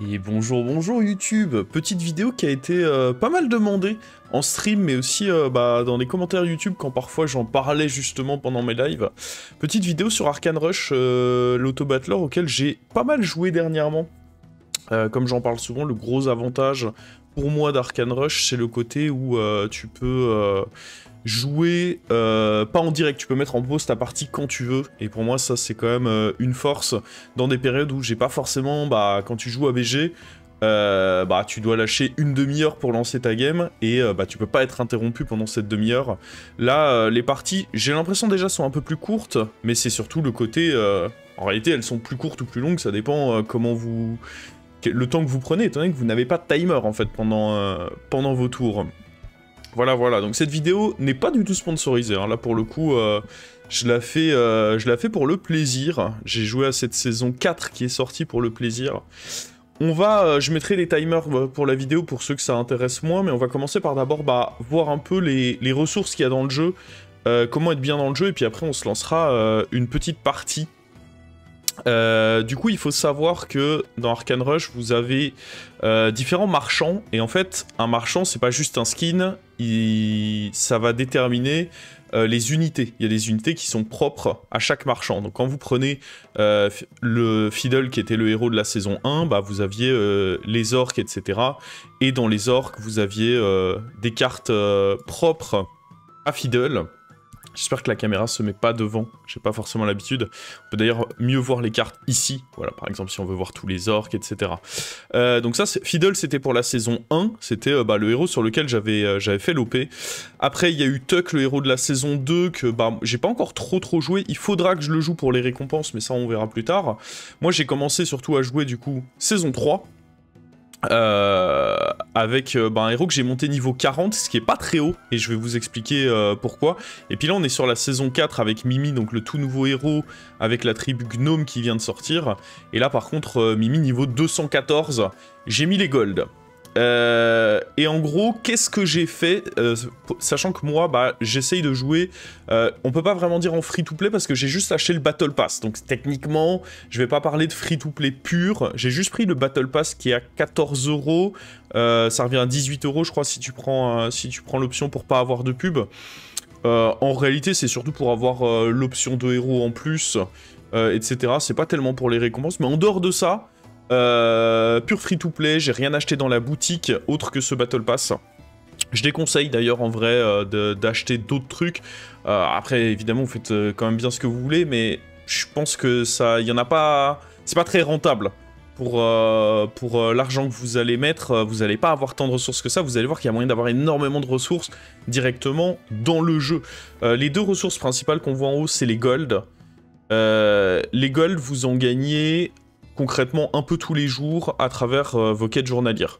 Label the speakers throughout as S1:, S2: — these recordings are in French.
S1: Et bonjour, bonjour YouTube. Petite vidéo qui a été pas mal demandée en stream, mais aussi dans les commentaires YouTube quand parfois j'en parlais justement pendant mes lives. Petite vidéo sur Arcane Rush, l'auto-battler auquel j'ai pas mal joué dernièrement. Comme j'en parle souvent, le gros avantage pour moi d'Arcane Rush, c'est le côté où tu peux jouer, pas en direct, tu peux mettre en pause ta partie quand tu veux, et pour moi ça c'est quand même une force dans des périodes où j'ai pas forcément, quand tu joues à BG, tu dois lâcher une demi-heure pour lancer ta game, et tu peux pas être interrompu pendant cette demi-heure. Là, les parties, j'ai l'impression déjà sont un peu plus courtes, mais c'est surtout le côté, en réalité elles sont plus courtes ou plus longues, ça dépend comment vous... le temps que vous prenez, étant donné que vous n'avez pas de timer en fait pendant vos tours. Voilà, donc cette vidéo n'est pas du tout sponsorisée, hein. Là pour le coup, je la fais pour le plaisir. J'ai joué à cette saison 4 qui est sortie pour le plaisir. Je mettrai les timers pour la vidéo pour ceux que ça intéresse moins, mais on va commencer par d'abord voir un peu les ressources qu'il y a dans le jeu, comment être bien dans le jeu, et puis après on se lancera une petite partie. Du coup, il faut savoir que dans Arcane Rush, vous avez différents marchands, et en fait, un marchand, c'est pas juste un skin, ça va déterminer les unités. Il y a des unités qui sont propres à chaque marchand. Donc quand vous prenez le Fiddle, qui était le héros de la saison 1, vous aviez les orques, etc. Et dans les orques, vous aviez des cartes propres à Fiddle. J'espère que la caméra se met pas devant, j'ai pas forcément l'habitude. On peut d'ailleurs mieux voir les cartes ici, voilà, par exemple si on veut voir tous les orques, etc. Donc ça, Fiddle, c'était pour la saison 1, c'était le héros sur lequel j'avais fait l'OP. Après, il y a eu Tuck, le héros de la saison 2, que j'ai pas encore trop joué. Il faudra que je le joue pour les récompenses, mais ça on verra plus tard. Moi j'ai commencé surtout à jouer du coup saison 3. Avec un héros que j'ai monté niveau 40, ce qui est pas très haut, et je vais vous expliquer pourquoi. Et puis là on est sur la saison 4 avec Mimi, donc le tout nouveau héros avec la tribu Gnome qui vient de sortir. Et là par contre Mimi niveau 214, j'ai mis les golds. Et en gros, qu'est-ce que j'ai fait, sachant que moi, j'essaye de jouer, on peut pas vraiment dire en free-to-play parce que j'ai juste acheté le Battle Pass, donc techniquement, je vais pas parler de free-to-play pur, j'ai juste pris le Battle Pass qui est à 14 €, ça revient à 18 € je crois si tu prends l'option pour pas avoir de pub. En réalité, c'est surtout pour avoir l'option de héros en plus, etc. C'est pas tellement pour les récompenses, mais en dehors de ça, pur free-to-play, j'ai rien acheté dans la boutique autre que ce Battle Pass. Je déconseille d'ailleurs en vrai d'acheter d'autres trucs. Après évidemment vous faites quand même bien ce que vous voulez, mais je pense que ça, y en a pas, c'est pas très rentable pour l'argent que vous allez mettre. Vous allez pas avoir tant de ressources que ça. Vous allez voir qu'il y a moyen d'avoir énormément de ressources directement dans le jeu. Les deux ressources principales qu'on voit en haut, c'est les golds. Les golds, vous en gagnez concrètement un peu tous les jours à travers vos quêtes journalières.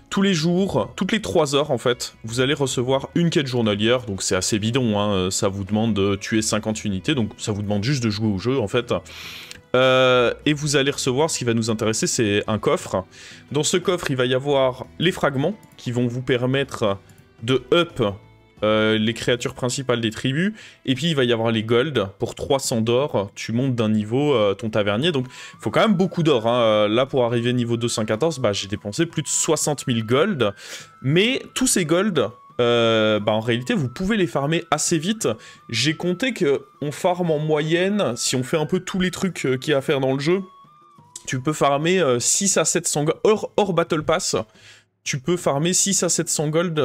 S1: Tous les jours, toutes les 3 heures en fait, vous allez recevoir une quête journalière, donc c'est assez bidon, hein, ça vous demande de tuer 50 unités, donc ça vous demande juste de jouer au jeu en fait. Et vous allez recevoir, ce qui va nous intéresser, c'est un coffre. Dans ce coffre, il va y avoir les fragments qui vont vous permettre de up les créatures principales des tribus, et puis il va y avoir les golds, pour 300 d'or, tu montes d'un niveau ton tavernier, donc il faut quand même beaucoup d'or, hein. Là pour arriver niveau 214, j'ai dépensé plus de 60 000 gold, mais tous ces golds, en réalité vous pouvez les farmer assez vite. J'ai compté que on farme en moyenne, si on fait un peu tous les trucs qu'il y a à faire dans le jeu, tu peux farmer 6 à 700 gold, hors Battle Pass, tu peux farmer 6 à 700 gold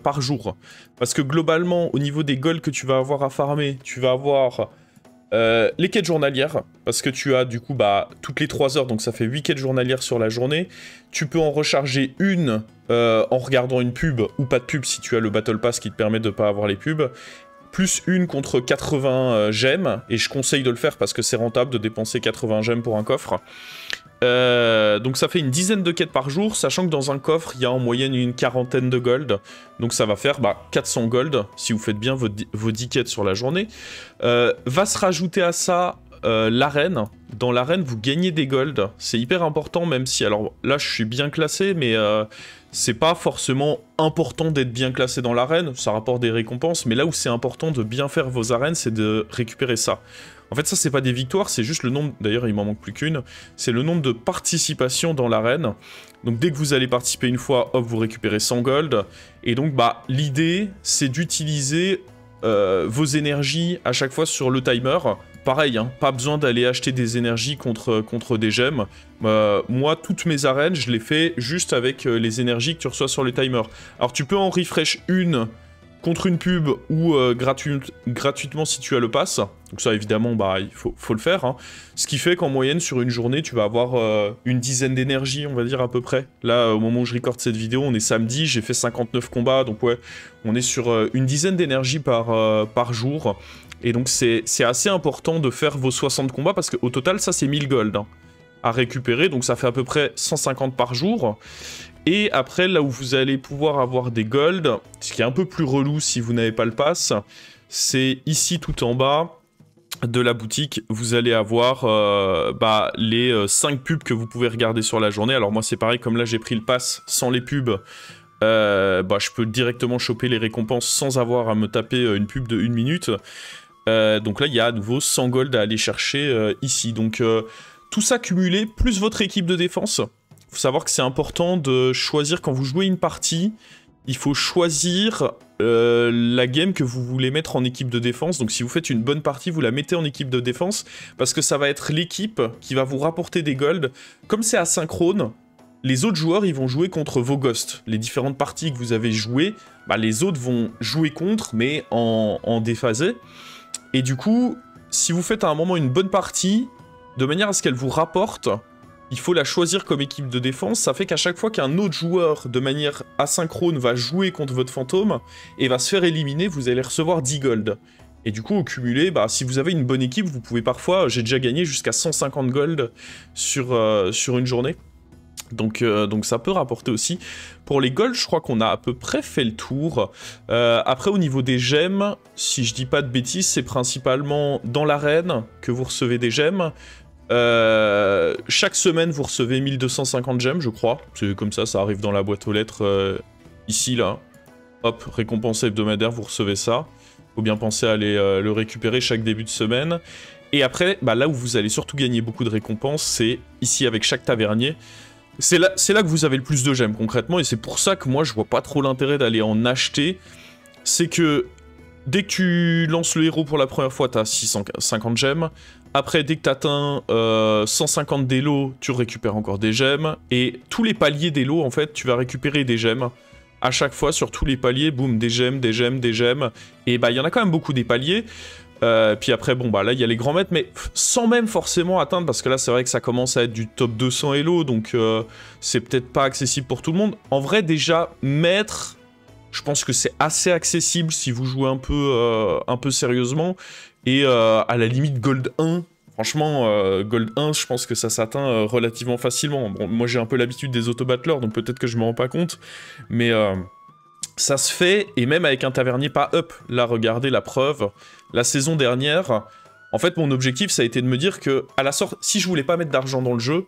S1: par jour. Parce que globalement, au niveau des golds que tu vas avoir à farmer, tu vas avoir les quêtes journalières, parce que tu as du coup toutes les 3 heures, donc ça fait 8 quêtes journalières sur la journée. Tu peux en recharger une en regardant une pub, ou pas de pub si tu as le Battle Pass qui te permet de ne pas avoir les pubs. Plus une contre 80 gemmes, et je conseille de le faire parce que c'est rentable de dépenser 80 gemmes pour un coffre. Donc ça fait une dizaine de quêtes par jour, sachant que dans un coffre, il y a en moyenne une quarantaine de gold. Donc ça va faire 400 gold, si vous faites bien vos 10 quêtes sur la journée. Va se rajouter à ça l'arène. Dans l'arène, vous gagnez des golds. C'est hyper important, même si... Alors là, je suis bien classé, mais c'est pas forcément important d'être bien classé dans l'arène. Ça rapporte des récompenses, mais là où c'est important de bien faire vos arènes, c'est de récupérer ça. En fait, ça, c'est pas des victoires, c'est juste le nombre... D'ailleurs, il m'en manque plus qu'une. C'est le nombre de participations dans l'arène. Donc, dès que vous allez participer une fois, hop, vous récupérez 100 gold. Et donc, bah, l'idée, c'est d'utiliser vos énergies à chaque fois sur le timer. Pareil, hein, pas besoin d'aller acheter des énergies contre des gemmes. Moi, toutes mes arènes, je les fais juste avec les énergies que tu reçois sur le timer. Alors, tu peux en refresh une contre une pub ou gratuitement si tu as le pass. Donc ça, évidemment, bah, il faut le faire. Hein. Ce qui fait qu'en moyenne, sur une journée, tu vas avoir une dizaine d'énergie, on va dire à peu près. Là, au moment où je recorde cette vidéo, on est samedi, j'ai fait 59 combats. Donc ouais, on est sur une dizaine d'énergie par jour. Et donc c'est assez important de faire vos 60 combats parce qu'au total, ça c'est 1000 gold hein, à récupérer. Donc ça fait à peu près 150 par jour. Et après, là où vous allez pouvoir avoir des golds, ce qui est un peu plus relou si vous n'avez pas le pass, c'est ici tout en bas de la boutique, vous allez avoir les 5 pubs que vous pouvez regarder sur la journée. Alors moi c'est pareil, comme là j'ai pris le pass sans les pubs, je peux directement choper les récompenses sans avoir à me taper une pub de 1 minute. Donc là il y a à nouveau 100 gold à aller chercher ici. Donc tout ça cumulé, plus votre équipe de défense. Faut savoir que c'est important de choisir quand vous jouez une partie, il faut choisir la game que vous voulez mettre en équipe de défense. Donc si vous faites une bonne partie, vous la mettez en équipe de défense parce que ça va être l'équipe qui va vous rapporter des golds. Comme c'est asynchrone, les autres joueurs ils vont jouer contre vos ghosts. Les différentes parties que vous avez jouées, bah, les autres vont jouer contre mais en déphasé. Et du coup, si vous faites à un moment une bonne partie, de manière à ce qu'elle vous rapporte, il faut la choisir comme équipe de défense. Ça fait qu'à chaque fois qu'un autre joueur, de manière asynchrone, va jouer contre votre fantôme et va se faire éliminer, vous allez recevoir 10 gold. Et du coup, au cumulé, bah, si vous avez une bonne équipe, vous pouvez parfois... J'ai déjà gagné jusqu'à 150 gold sur une journée. Donc ça peut rapporter aussi. Pour les golds, je crois qu'on a à peu près fait le tour. Après, au niveau des gemmes, si je dis pas de bêtises, c'est principalement dans l'arène que vous recevez des gemmes. Chaque semaine vous recevez 1250 gemmes je crois, c'est comme ça arrive dans la boîte aux lettres ici là, hop, récompense hebdomadaire, vous recevez ça, faut bien penser à aller le récupérer chaque début de semaine, et après bah, là où vous allez surtout gagner beaucoup de récompenses, c'est ici avec chaque tavernier, c'est là que vous avez le plus de gemmes concrètement, et c'est pour ça que moi je vois pas trop l'intérêt d'aller en acheter, c'est que dès que tu lances le héros pour la première fois, t'as 650 gemmes. Après, dès que t'atteins 150 d'élo, tu récupères encore des gemmes. Et tous les paliers d'élo, en fait, tu vas récupérer des gemmes. À chaque fois, sur tous les paliers, boum, des gemmes, des gemmes, des gemmes. Et bah, il y en a quand même beaucoup des paliers. Puis après, bon, bah là, il y a les grands maîtres, mais sans même forcément atteindre, parce que là, c'est vrai que ça commence à être du top 200 élo, donc c'est peut-être pas accessible pour tout le monde. En vrai, déjà, maître... Je pense que c'est assez accessible si vous jouez un peu sérieusement. Et à la limite, Gold 1, franchement, Gold 1, je pense que ça s'atteint relativement facilement. Bon, moi, j'ai un peu l'habitude des auto-battlers, donc peut-être que je me rends pas compte. Mais ça se fait, et même avec un tavernier pas up. Là, regardez la preuve. La saison dernière, en fait, mon objectif, ça a été de me dire que, à la sortie, si je voulais pas mettre d'argent dans le jeu,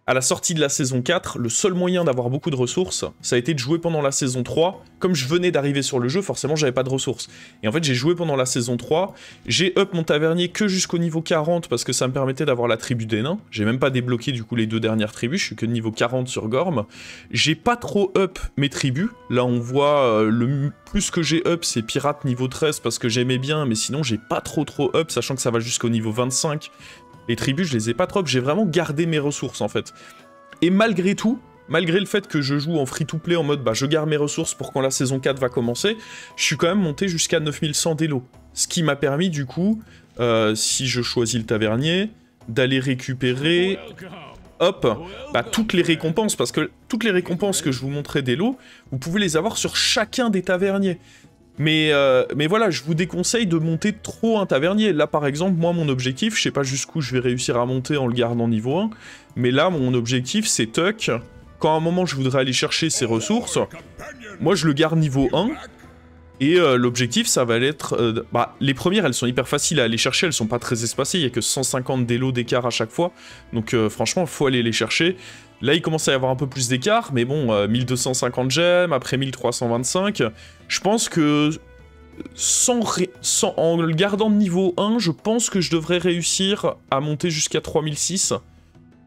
S1: à la sortie de la saison 4, le seul moyen d'avoir beaucoup de ressources, ça a été de jouer pendant la saison 3. Comme je venais d'arriver sur le jeu, forcément, j'avais pas de ressources. Et en fait, j'ai joué pendant la saison 3. J'ai up mon tavernier que jusqu'au niveau 40, parce que ça me permettait d'avoir la tribu des nains. J'ai même pas débloqué, du coup, les 2 dernières tribus. Je suis que niveau 40 sur Gorm. J'ai pas trop up mes tribus. Là, on voit, le plus que j'ai up, c'est pirate niveau 13, parce que j'aimais bien. Mais sinon, j'ai pas trop up, sachant que ça va jusqu'au niveau 25. Les tribus, je les ai pas trop, j'ai vraiment gardé mes ressources en fait. Et malgré tout, malgré le fait que je joue en free-to-play en mode bah je garde mes ressources pour quand la saison 4 va commencer, je suis quand même monté jusqu'à 9100 d'élo. Ce qui m'a permis du coup, si je choisis le tavernier, d'aller récupérer... Hop, bah, toutes les récompenses, parce que toutes les récompenses que je vous montrais d'élo, vous pouvez les avoir sur chacun des taverniers. Mais voilà, je vous déconseille de monter trop un tavernier. Là, par exemple, moi, mon objectif, je sais pas jusqu'où je vais réussir à monter en le gardant niveau 1, mais là, mon objectif, c'est Tuck. Quand à un moment, je voudrais aller chercher ses ressources, moi, je le garde niveau 1, Et l'objectif, ça va être... les premières, elles sont hyper faciles à aller chercher, elles sont pas très espacées, il y a que 150 d'élo d'écart à chaque fois. Donc franchement, il faut aller les chercher. Là, il commence à y avoir un peu plus d'écart, mais bon, 1250 gemmes, après 1325. Je pense que, en le gardant de niveau 1, je pense que je devrais réussir à monter jusqu'à 3006.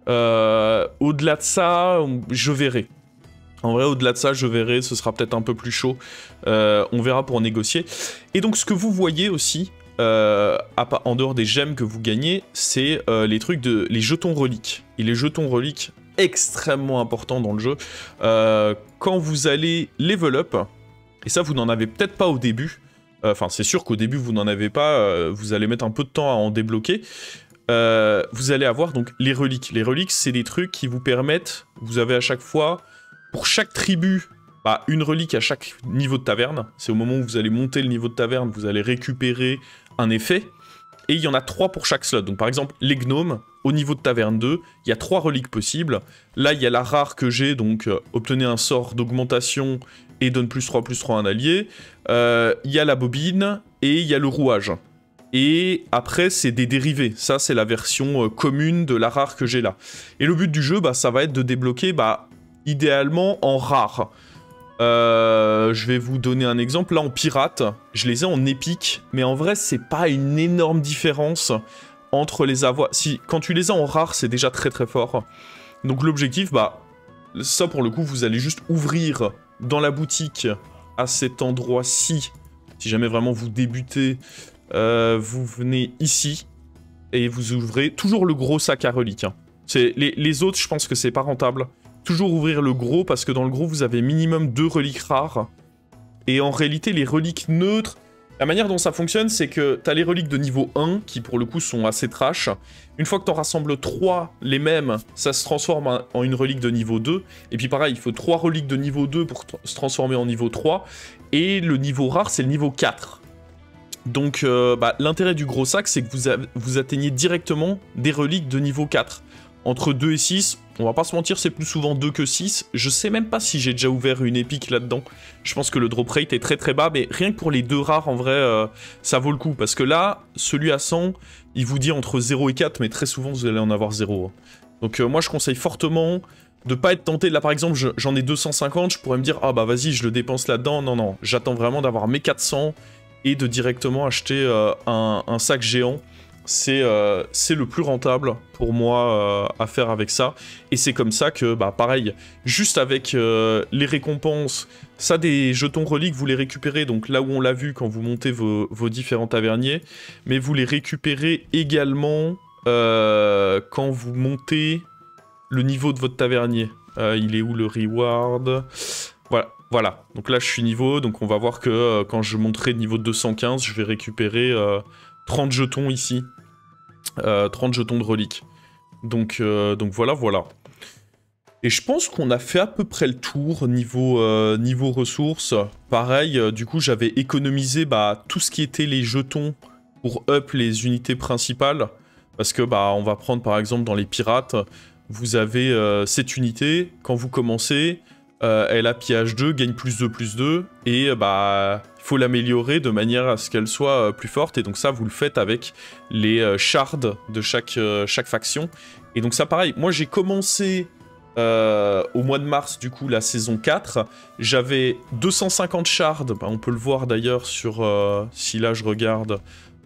S1: Au-delà de ça, je verrai. En vrai, au-delà de ça, je verrai, ce sera peut-être un peu plus chaud. On verra pour négocier. Et donc, ce que vous voyez aussi, en dehors des gemmes que vous gagnez, c'est les jetons reliques. Et les jetons reliques, extrêmement importants dans le jeu. Quand vous allez level up, et ça, vous n'en avez peut-être pas au début. Enfin, c'est sûr qu'au début, vous n'en avez pas. Vous allez mettre un peu de temps à en débloquer. Vous allez avoir donc les reliques. Les reliques, c'est des trucs qui vous permettent... Vous avez à chaque fois... Pour chaque tribu, une relique à chaque niveau de taverne. C'est au moment où vous allez monter le niveau de taverne, vous allez récupérer un effet. Et il y en a 3 pour chaque slot. Donc par exemple, les gnomes, au niveau de taverne 2, il y a 3 reliques possibles. Là, il y a la rare que j'ai, donc obtenez un sort d'augmentation et donne +3/+3 à un allié. Il y a la bobine et il y a le rouage. Et après, c'est des dérivés. Ça, c'est la version commune de la rare que j'ai là. Et le but du jeu, ça va être de débloquer... idéalement en rare. Je vais vous donner un exemple. Là, en pirate, je les ai en épique, mais en vrai, c'est pas une énorme différence entre les avoir... quand tu les as en rare, c'est déjà très très fort. Donc l'objectif, ça pour le coup, vous allez juste ouvrir dans la boutique à cet endroit-ci. Si jamais vraiment vous débutez, vous venez ici et vous ouvrez toujours le gros sac à reliques. Hein. Les autres, je pense que c'est pas rentable. Toujours ouvrir le gros, parce que dans le gros, vous avez minimum 2 reliques rares. Et en réalité, les reliques neutres... La manière dont ça fonctionne, c'est que t'as les reliques de niveau 1, qui pour le coup sont assez trash. Une fois que t'en rassembles 3, les mêmes, ça se transforme en une relique de niveau 2. Et puis pareil, il faut 3 reliques de niveau 2 pour se transformer en niveau 3. Et le niveau rare, c'est le niveau 4. Donc l'intérêt du gros sac, c'est que vous atteignez directement des reliques de niveau 4. Entre 2 et 6, on va pas se mentir, c'est plus souvent 2 que 6. Je sais même pas si j'ai déjà ouvert une épique là-dedans. Je pense que le drop rate est très très bas, mais rien que pour les 2 rares, en vrai, ça vaut le coup. Parce que là, celui à 100, il vous dit entre 0 et 4, mais très souvent, vous allez en avoir 0. Donc moi, je conseille fortement de pas être tenté. Là, par exemple, j'en ai 250, je pourrais me dire, ah bah vas-y, je le dépense là-dedans. Non, non, j'attends vraiment d'avoir mes 400 et de directement acheter un sac géant. C'est le plus rentable pour moi à faire avec ça. Et c'est comme ça que, pareil, juste avec les récompenses, ça des jetons reliques, vous les récupérez, donc là où on l'a vu quand vous montez vos différents taverniers, mais vous les récupérez également quand vous montez le niveau de votre tavernier. Il est où le reward? Voilà. Donc là, je suis niveau, donc on va voir que quand je monterai niveau 215, je vais récupérer 30 jetons ici. 30 jetons de reliques. Donc voilà. Et je pense qu'on a fait à peu près le tour niveau ressources. Pareil, du coup, j'avais économisé tout ce qui était les jetons pour up les unités principales. Parce que, on va prendre par exemple dans les pirates, vous avez cette unité, quand vous commencez... elle a pillage 2, gagne +2/+2, et il faut l'améliorer de manière à ce qu'elle soit plus forte, et donc ça vous le faites avec les shards de chaque faction. Et donc ça pareil, moi j'ai commencé au mois de mars du coup la saison 4, j'avais 250 shards, on peut le voir d'ailleurs sur, si là je regarde...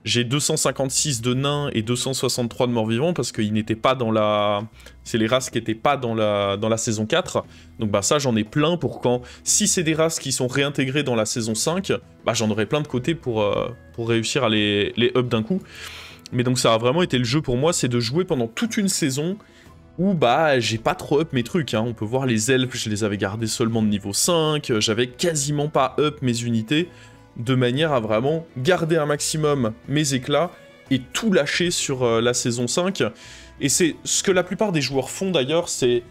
S1: J'ai 256 de nains et 263 de morts-vivants parce qu'ils n'étaient pas dans la... C'est les races qui n'étaient pas dans la saison 4. Donc ça, j'en ai plein pour quand... Si c'est des races qui sont réintégrées dans la saison 5, j'en aurai plein de côté pour réussir à les up d'un coup. Mais donc ça a vraiment été le jeu pour moi, c'est de jouer pendant toute une saison où j'ai pas trop up mes trucs. Hein. On peut voir les elfes, je les avais gardés seulement de niveau 5, j'avais quasiment pas up mes unités, de manière à vraiment garder un maximum mes éclats et tout lâcher sur la saison 5. Et c'est ce que la plupart des joueurs font d'ailleurs, c'est...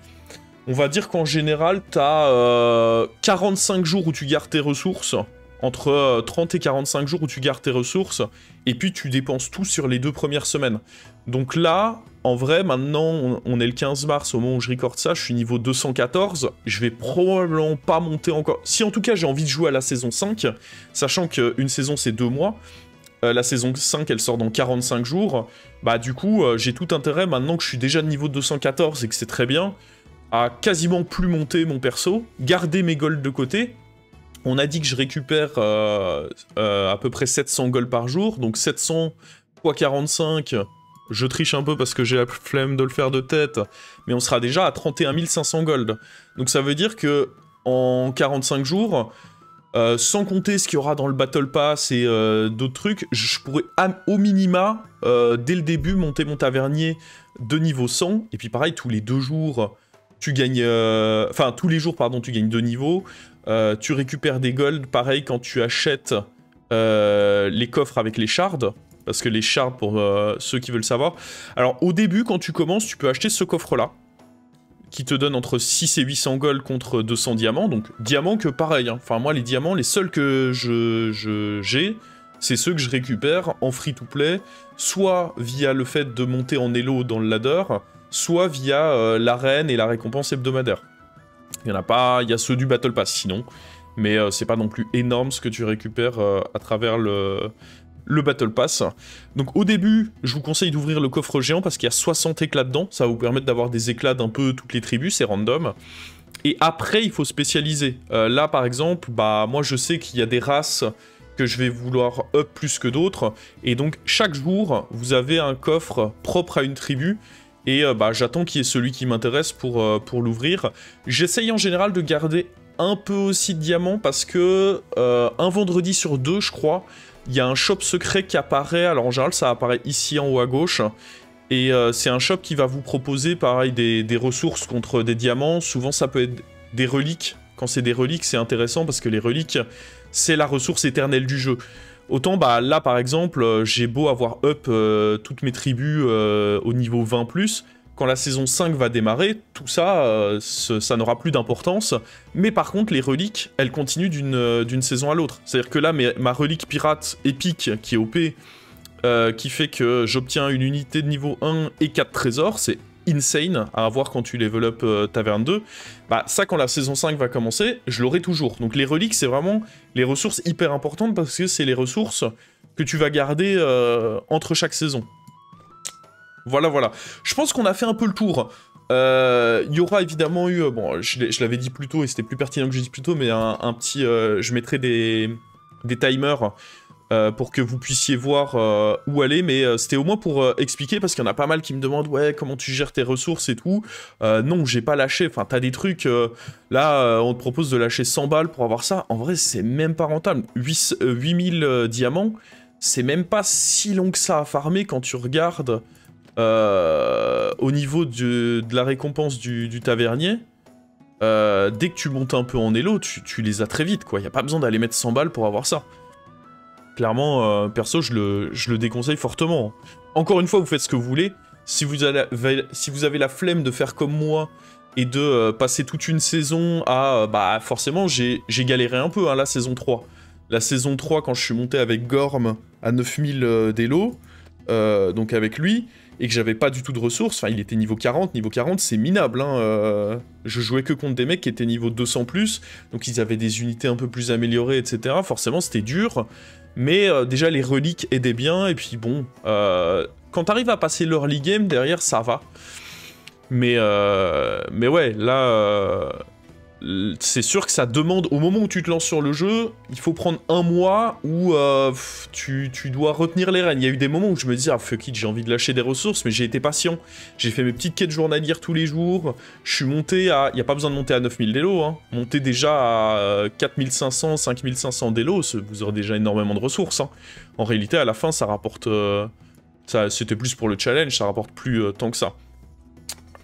S1: On va dire qu'en général, t'as 45 jours où tu gardes tes ressources, entre 30 et 45 jours où tu gardes tes ressources, et puis tu dépenses tout sur les 2 premières semaines. Donc là, en vrai, maintenant, on est le 15 mars, au moment où je recorde ça, je suis niveau 214, je vais probablement pas monter encore... Si en tout cas j'ai envie de jouer à la saison 5, sachant qu'une saison c'est 2 mois, la saison 5 elle sort dans 45 jours, bah du coup j'ai tout intérêt, maintenant que je suis déjà de niveau 214 et que c'est très bien, à quasiment plus monter mon perso, garder mes golds de côté. On a dit que je récupère à peu près 700 golds par jour, donc 700 x 45... Je triche un peu parce que j'ai la flemme de le faire de tête, mais on sera déjà à 31 500 gold. Donc ça veut dire que en 45 jours, sans compter ce qu'il y aura dans le Battle Pass et d'autres trucs, je pourrais au minima, dès le début, monter mon tavernier de niveau 100. Et puis pareil, tous les 2 jours, tu gagnes... Enfin, tous les jours, pardon, tu gagnes 2 niveaux. Tu récupères des golds, pareil, quand tu achètes les coffres avec les shards. Parce que les shards, pour ceux qui veulent savoir... Alors, au début, quand tu commences, tu peux acheter ce coffre-là, qui te donne entre 6 et 800 gold contre 200 diamants. Donc, diamants que pareil. Hein. Enfin, moi, les diamants, les seuls que j'ai, c'est ceux que je récupère en free-to-play, soit via le fait de monter en elo dans le ladder, soit via l'arène et la récompense hebdomadaire. Il y en a pas... Il y a ceux du Battle Pass, sinon. Mais c'est pas non plus énorme ce que tu récupères à travers le Battle Pass. Donc au début, je vous conseille d'ouvrir le coffre géant parce qu'il y a 60 éclats dedans, ça va vous permettre d'avoir des éclats d'un peu toutes les tribus, c'est random. Et après, il faut spécialiser. Là, par exemple, bah moi je sais qu'il y a des races que je vais vouloir up plus que d'autres, et donc chaque jour, vous avez un coffre propre à une tribu, et bah j'attends qu'il y ait celui qui m'intéresse pour l'ouvrir. J'essaye en général de garder un peu aussi de diamants, parce que un vendredi sur 2, je crois, il y a un shop secret qui apparaît, alors en général ça apparaît ici en haut à gauche, et c'est un shop qui va vous proposer pareil des ressources contre des diamants, souvent ça peut être des reliques, quand c'est des reliques c'est intéressant parce que les reliques c'est la ressource éternelle du jeu. Autant bah là par exemple j'ai beau avoir up toutes mes tribus au niveau 20+, quand la saison 5 va démarrer, tout ça, ça n'aura plus d'importance. Mais par contre, les reliques, elles continuent d'une saison à l'autre. C'est-à-dire que là, ma relique pirate épique, qui est OP, qui fait que j'obtiens une unité de niveau 1 et 4 trésors, c'est insane à avoir quand tu level up Taverne 2. Bah ça, quand la saison 5 va commencer, je l'aurai toujours. Donc les reliques, c'est vraiment les ressources hyper importantes parce que c'est les ressources que tu vas garder entre chaque saison. Voilà, voilà. Je pense qu'on a fait un peu le tour. Il y aura évidemment eu... bon, je l'avais dit plus tôt et c'était plus pertinent que je dise plus tôt, mais un petit... je mettrai des timers pour que vous puissiez voir où aller, mais c'était au moins pour expliquer, parce qu'il y en a pas mal qui me demandent « Ouais, comment tu gères tes ressources et tout ?» Non, j'ai pas lâché. Enfin, t'as des trucs... là, on te propose de lâcher 100 balles pour avoir ça. En vrai, c'est même pas rentable. 8000 diamants, c'est même pas si long que ça à farmer quand tu regardes... au niveau de la récompense du tavernier, dès que tu montes un peu en elo, tu les as très vite, quoi. Y a pas besoin d'aller mettre 100 balles pour avoir ça. Clairement, perso, je le déconseille fortement. Encore une fois, vous faites ce que vous voulez. Si vous avez la flemme de faire comme moi et de passer toute une saison à... bah, forcément, j'ai galéré un peu, hein, la saison 3. La saison 3, quand je suis monté avec Gorm à 9000 d'elo, donc avec lui... et que j'avais pas du tout de ressources, enfin il était niveau 40 c'est minable, hein, je jouais que contre des mecs qui étaient niveau 200+, donc ils avaient des unités un peu plus améliorées, etc. Forcément c'était dur, mais déjà les reliques aidaient bien, et puis bon, quand t'arrives à passer l'early game, derrière ça va. Mais ouais, là... c'est sûr que ça demande, au moment où tu te lances sur le jeu, il faut prendre un mois où tu dois retenir les rênes. Il y a eu des moments où je me disais, ah fuck it, j'ai envie de lâcher des ressources, mais j'ai été patient. J'ai fait mes petites quêtes journalières tous les jours, je suis monté à... Il n'y a pas besoin de monter à 9000 d'élo, hein. Monter déjà à 4500, 5500 d'élo, vous aurez déjà énormément de ressources, hein. En réalité, à la fin, ça rapporte... c'était plus pour le challenge, ça rapporte plus tant que ça.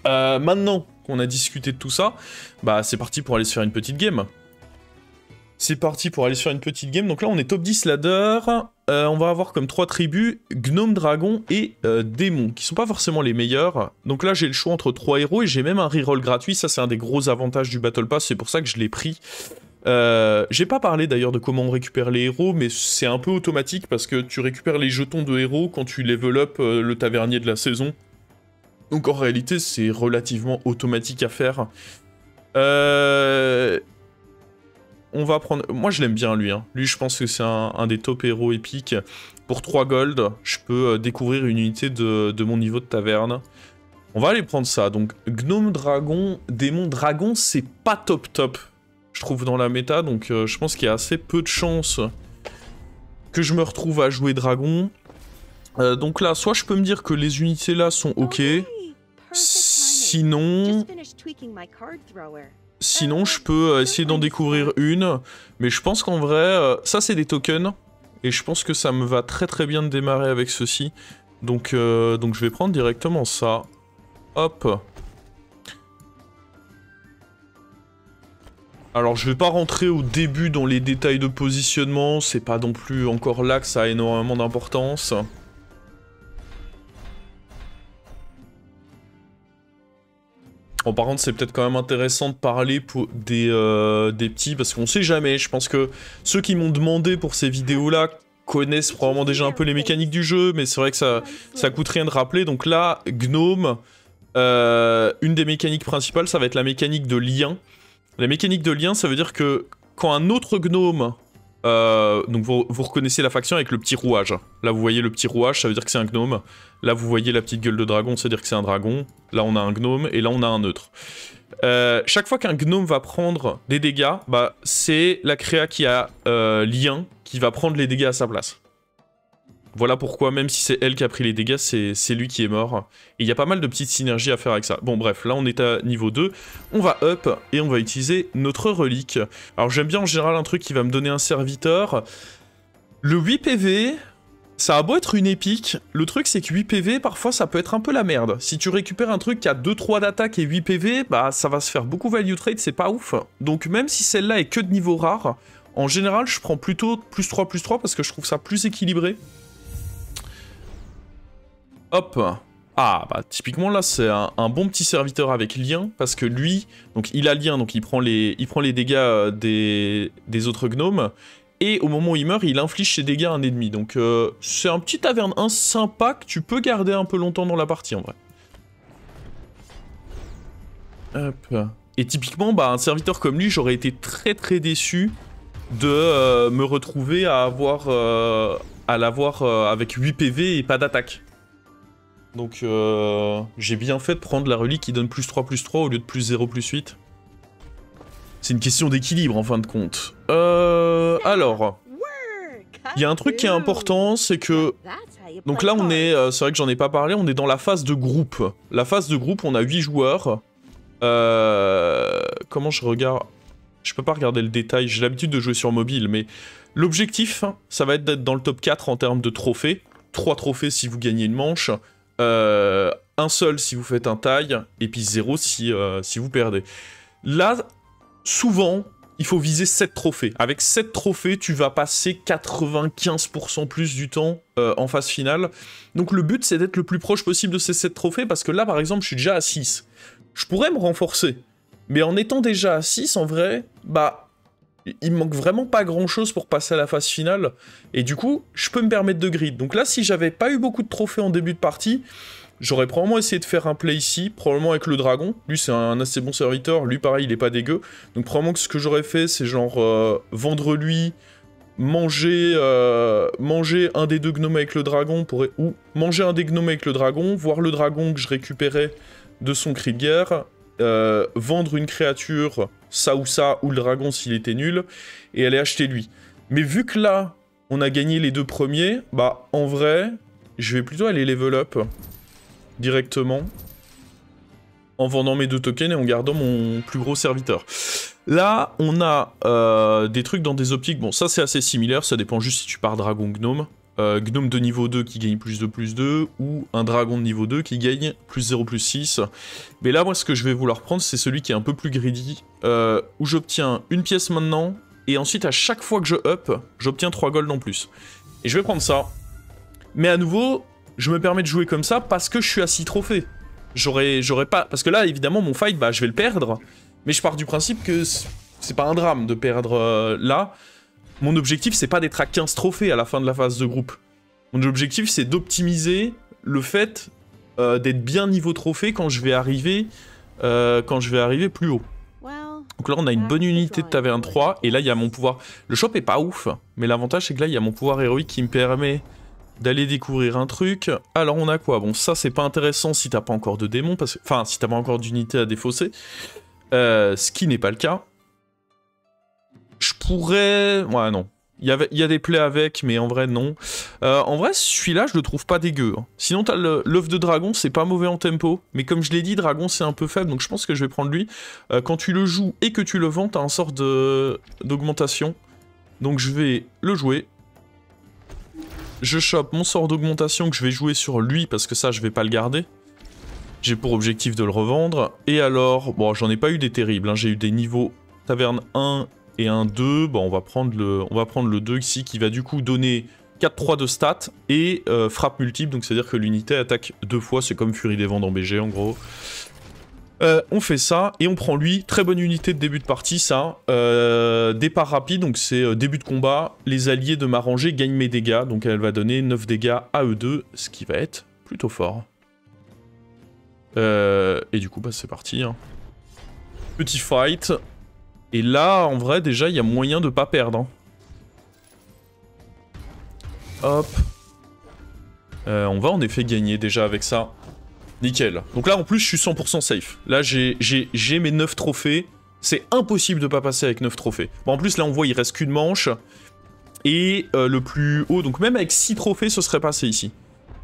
S1: Maintenant qu'on a discuté de tout ça, bah c'est parti pour aller se faire une petite game. C'est parti pour aller se faire une petite game. Donc là, on est top 10 ladder. On va avoir comme 3 tribus, Gnome, Dragon et Démon, qui sont pas forcément les meilleurs. Donc là, j'ai le choix entre 3 héros et j'ai même un reroll gratuit. Ça, c'est un des gros avantages du Battle Pass, c'est pour ça que je l'ai pris. J'ai pas parlé d'ailleurs de comment on récupère les héros, mais c'est un peu automatique parce que tu récupères les jetons de héros quand tu level up le tavernier de la saison. Donc en réalité, c'est relativement automatique à faire. On va prendre... Moi, je l'aime bien, lui. Hein. Lui, je pense que c'est un des top héros épiques. Pour 3 gold, je peux découvrir une unité de mon niveau de taverne. On va aller prendre ça. Donc, gnome, dragon, démon, dragon, c'est pas top, je trouve, dans la méta. Donc, je pense qu'il y a assez peu de chances que je me retrouve à jouer dragon. Donc là, soit je peux me dire que les unités là sont ok. Sinon, je peux essayer d'en découvrir une. Mais je pense qu'en vrai, ça c'est des tokens. Et je pense que ça me va très bien de démarrer avec ceci. Donc je vais prendre directement ça. Hop. Alors je vais pas rentrer au début dans les détails de positionnement. C'est pas non plus encore là que ça a énormément d'importance. Bon, par contre, c'est peut-être quand même intéressant de parler pour des petits, parce qu'on sait jamais. Je pense que ceux qui m'ont demandé pour ces vidéos-là connaissent probablement déjà un peu les mécaniques du jeu, mais c'est vrai que ça coûte rien de rappeler. Donc là, Gnome, une des mécaniques principales, ça va être la mécanique de lien. La mécanique de lien, ça veut dire que quand un autre Gnome... donc vous reconnaissez la faction avec le petit rouage. Là vous voyez le petit rouage, ça veut dire que c'est un gnome. Là vous voyez la petite gueule de dragon, ça veut dire que c'est un dragon. Là on a un gnome et là on a un neutre. Chaque fois qu'un gnome va prendre des dégâts, bah c'est la créa qui a lien qui va prendre les dégâts à sa place. Voilà pourquoi, même si c'est elle qui a pris les dégâts, c'est lui qui est mort. Et il y a pas mal de petites synergies à faire avec ça. Bon bref, là on est à niveau 2. On va up et on va utiliser notre relique. Alors j'aime bien en général un truc qui va me donner un serviteur. Le 8 PV, ça a beau être une épique, le truc c'est que 8 PV, parfois ça peut être un peu la merde. Si tu récupères un truc qui a 2-3 d'attaque et 8 PV, bah ça va se faire beaucoup value trade, c'est pas ouf. Donc même si celle-là est que de niveau rare, en général je prends plutôt +3/+3 parce que je trouve ça plus équilibré. Hop. Ah, bah typiquement là c'est un bon petit serviteur avec lien, parce que lui, donc il a lien, donc il prend les dégâts des autres gnomes, et au moment où il meurt, il inflige ses dégâts à un ennemi. Donc c'est un petit taverne 1 sympa que tu peux garder un peu longtemps dans la partie en vrai. Hop. Et typiquement, bah un serviteur comme lui, j'aurais été très déçu de me retrouver à l'avoir avec 8 PV et pas d'attaque. Donc j'ai bien fait de prendre la relique qui donne +3/+3 au lieu de +0/+8. C'est une question d'équilibre en fin de compte. Alors, il y a un truc qui est important, c'est que... Donc là on est, c'est vrai que j'en ai pas parlé, on est dans la phase de groupe. La phase de groupe, on a 8 joueurs. Comment je regarde... Je peux pas regarder le détail, j'ai l'habitude de jouer sur mobile, mais l'objectif, ça va être d'être dans le top 4 en termes de trophées. 3 trophées si vous gagnez une manche. Un seul si vous faites un taille, et puis 0 si vous perdez. Là, souvent, il faut viser 7 trophées. Avec 7 trophées, tu vas passer 95% plus du temps en phase finale. Donc le but, c'est d'être le plus proche possible de ces 7 trophées, parce que là, par exemple, je suis déjà à 6. Je pourrais me renforcer, mais en étant déjà à 6, en vrai, bah... il me manque vraiment pas grand-chose pour passer à la phase finale, et du coup, je peux me permettre de grid. Donc là, si j'avais pas eu beaucoup de trophées en début de partie, j'aurais probablement essayé de faire un play ici, probablement avec le dragon. Lui, c'est un assez bon serviteur, lui, pareil, il est pas dégueu. Donc probablement que ce que j'aurais fait, c'est genre vendre lui, manger un des 2 gnomes avec le dragon, ou manger un des gnomes avec le dragon, voir le dragon que je récupérais de son cri de guerre, vendre une créature, ça, ou le dragon s'il était nul, et aller acheter lui. Mais vu que là, on a gagné les 2 premiers, bah en vrai, je vais plutôt aller level up directement, en vendant mes 2 tokens et en gardant mon plus gros serviteur. Là, on a des trucs dans des optiques, bon ça c'est assez similaire, ça dépend juste si tu pars dragon gnome. Gnome de niveau 2 qui gagne +2/+2, ou un dragon de niveau 2 qui gagne +0/+6. Mais là, moi, ce que je vais vouloir prendre, c'est celui qui est un peu plus greedy, où j'obtiens une pièce maintenant, et ensuite, à chaque fois que je up, j'obtiens 3 gold en plus. Et je vais prendre ça. Mais à nouveau, je me permets de jouer comme ça parce que je suis à 6 trophées. J'aurais pas... Parce que là, évidemment, mon fight, bah, je vais le perdre, mais je pars du principe que c'est pas un drame de perdre là. Mon objectif, c'est pas d'être à 15 trophées à la fin de la phase de groupe. Mon objectif, c'est d'optimiser le fait d'être bien niveau trophée quand je vais arriver plus haut. Donc là, on a une bonne unité de taverne 3, et là, il y a mon pouvoir... Le shop est pas ouf, mais l'avantage, c'est que là, il y a mon pouvoir héroïque qui me permet d'aller découvrir un truc. Alors, on a quoi? Bon, ça, c'est pas intéressant si t'as pas encore de démons, parce que... Enfin, si t'as pas encore d'unité à défausser. Ce qui n'est pas le cas. Je pourrais... Ouais, non. Il y a des plays avec, mais en vrai, non. En vrai, celui-là, je le trouve pas dégueu. Hein. Sinon, t'as l'œuf de dragon, c'est pas mauvais en tempo. Mais comme je l'ai dit, dragon, c'est un peu faible, donc je pense que je vais prendre lui. Quand tu le joues et que tu le vends, t'as un sort d'augmentation. Donc je vais le jouer. Je chope mon sort d'augmentation que je vais jouer sur lui, parce que ça, je vais pas le garder. J'ai pour objectif de le revendre. Et alors, bon, j'en ai pas eu des terribles. Hein. J'ai eu des niveaux taverne 1... et un 2, bon, on va prendre le 2 ici, qui va du coup donner 4-3 de stats, et frappe multiple, donc c'est-à-dire que l'unité attaque 2 fois, c'est comme Furie des Vents dans BG en gros. On fait ça, et on prend lui, très bonne unité de début de partie ça, départ rapide, donc c'est début de combat, les alliés de ma rangée gagnent mes dégâts, donc elle va donner 9 dégâts à eux deux, ce qui va être plutôt fort. Et du coup, bah c'est parti. Hein. Petit fight. Et là, en vrai, déjà, il y a moyen de pas perdre. Hein. Hop. On va en effet gagner déjà avec ça. Nickel. Donc là, en plus, je suis 100% safe. Là, j'ai mes 9 trophées. C'est impossible de pas passer avec 9 trophées. Bon, en plus, là, on voit, il reste qu'une manche. Et le plus haut, donc même avec 6 trophées, ce serait passé ici.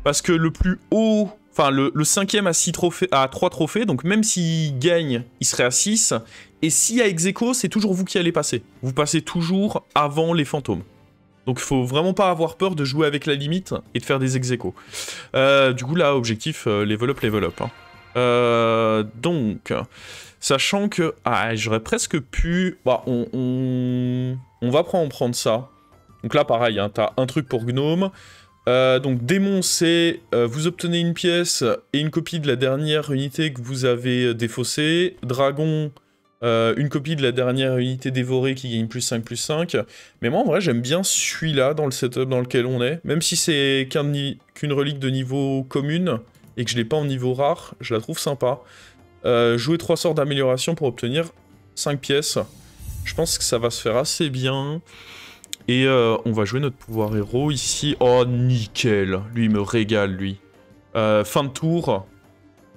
S1: Parce que le plus haut... Enfin, le 5e à 3 trophées, donc même s'il gagne, il serait à 6. Et s'il y a ex-aequo, c'est toujours vous qui allez passer. Vous passez toujours avant les fantômes. Donc il faut vraiment pas avoir peur de jouer avec la limite et de faire des ex-aequo. Du coup, là, objectif, level up. Hein. Donc, sachant que... Ah, j'aurais presque pu... Bah, on va prendre ça. Donc là, pareil, hein, t'as un truc pour gnome... donc démon c'est vous obtenez une pièce et une copie de la dernière unité que vous avez défaussée. Dragon, une copie de la dernière unité dévorée qui gagne +5/+5. Mais moi en vrai j'aime bien celui-là dans le setup dans lequel on est. Même si c'est qu'une relique de niveau commune et que je l'ai pas en niveau rare, je la trouve sympa. Jouer 3 sorts d'amélioration pour obtenir 5 pièces. Je pense que ça va se faire assez bien. Et on va jouer notre pouvoir héros ici. Oh, nickel. Lui, il me régale, lui. Fin de tour.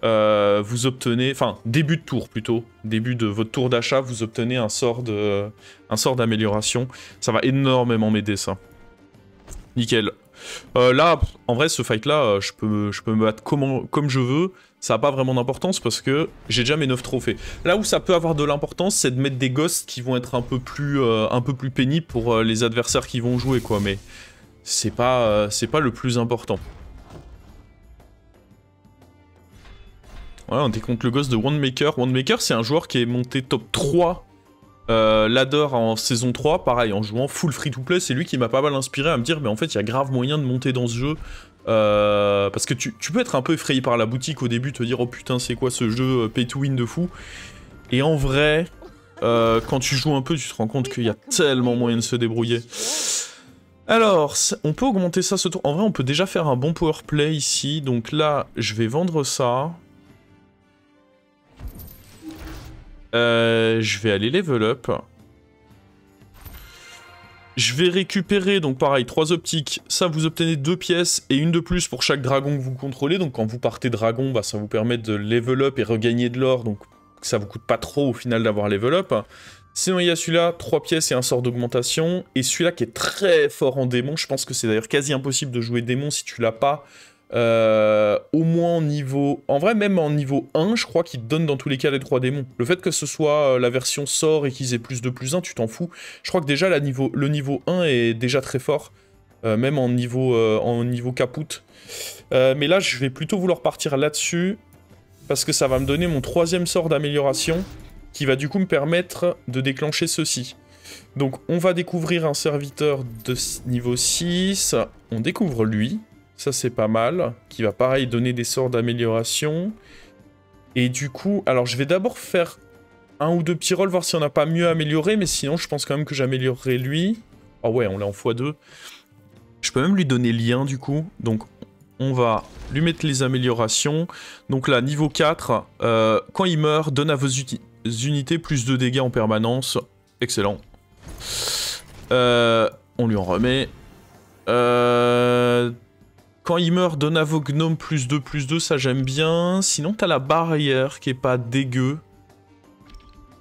S1: Vous obtenez... Enfin, début de tour, plutôt. Début de votre tour d'achat, vous obtenez un sort d'amélioration. Ça va énormément m'aider, ça. Nickel. Là, en vrai, ce fight-là, je peux me battre comme je veux. Ça n'a pas vraiment d'importance parce que j'ai déjà mes 9 trophées. Là où ça peut avoir de l'importance, c'est de mettre des ghosts qui vont être un peu plus pénibles pour les adversaires qui vont jouer, quoi. Mais c'est pas le plus important. Voilà, on décompte le ghost de Wandmaker. Wandmaker, c'est un joueur qui est monté top 3 ladder en saison 3, pareil, en jouant full free-to-play, c'est lui qui m'a pas mal inspiré à me dire, mais en fait, il y a grave moyen de monter dans ce jeu. Parce que tu peux être un peu effrayé par la boutique au début, te dire, oh putain, c'est quoi ce jeu pay to win de fou. Et en vrai, quand tu joues un peu, tu te rends compte qu'il y a tellement moyen de se débrouiller. Alors, on peut augmenter ça ce tour. En vrai, on peut déjà faire un bon power play ici. Donc là, je vais vendre ça. Je vais aller level up. Je vais récupérer, donc pareil, 3 optiques. Ça, vous obtenez 2 pièces et une de plus pour chaque dragon que vous contrôlez. Donc quand vous partez dragon, bah, ça vous permet de level up et regagner de l'or. Donc ça vous coûte pas trop au final d'avoir level up. Sinon, il y a celui-là, 3 pièces et un sort d'augmentation. Et celui-là qui est très fort en démon. Je pense que c'est d'ailleurs quasi impossible de jouer démon si tu l'as pas. Au moins en niveau... En vrai, même en niveau 1, je crois qu'il te donne dans tous les cas les 3 démons. Le fait que ce soit la version sort et qu'ils aient plus de +1, tu t'en fous. Je crois que déjà le niveau 1 est déjà très fort. Même en niveau caput. Mais là, je vais plutôt vouloir partir là-dessus. Parce que ça va me donner mon 3e sort d'amélioration. Qui va du coup me permettre de déclencher ceci. Donc on va découvrir un serviteur de niveau 6. On découvre lui. Ça, c'est pas mal. Qui va, pareil, donner des sorts d'amélioration. Et du coup... Alors, je vais d'abord faire un ou deux petits rolls, voir si on n'a pas mieux amélioré. Mais sinon, je pense quand même que j'améliorerai lui. Oh ouais, on l'a en x2. Je peux même lui donner lien, du coup. Donc, On va lui mettre les améliorations. Donc là, niveau 4, quand il meurt, donne à vos unités plus de dégâts en permanence. Excellent. On lui en remet. Quand il meurt, donne à vos gnomes plus 2, ça j'aime bien. Sinon, t'as la barrière qui est pas dégueu.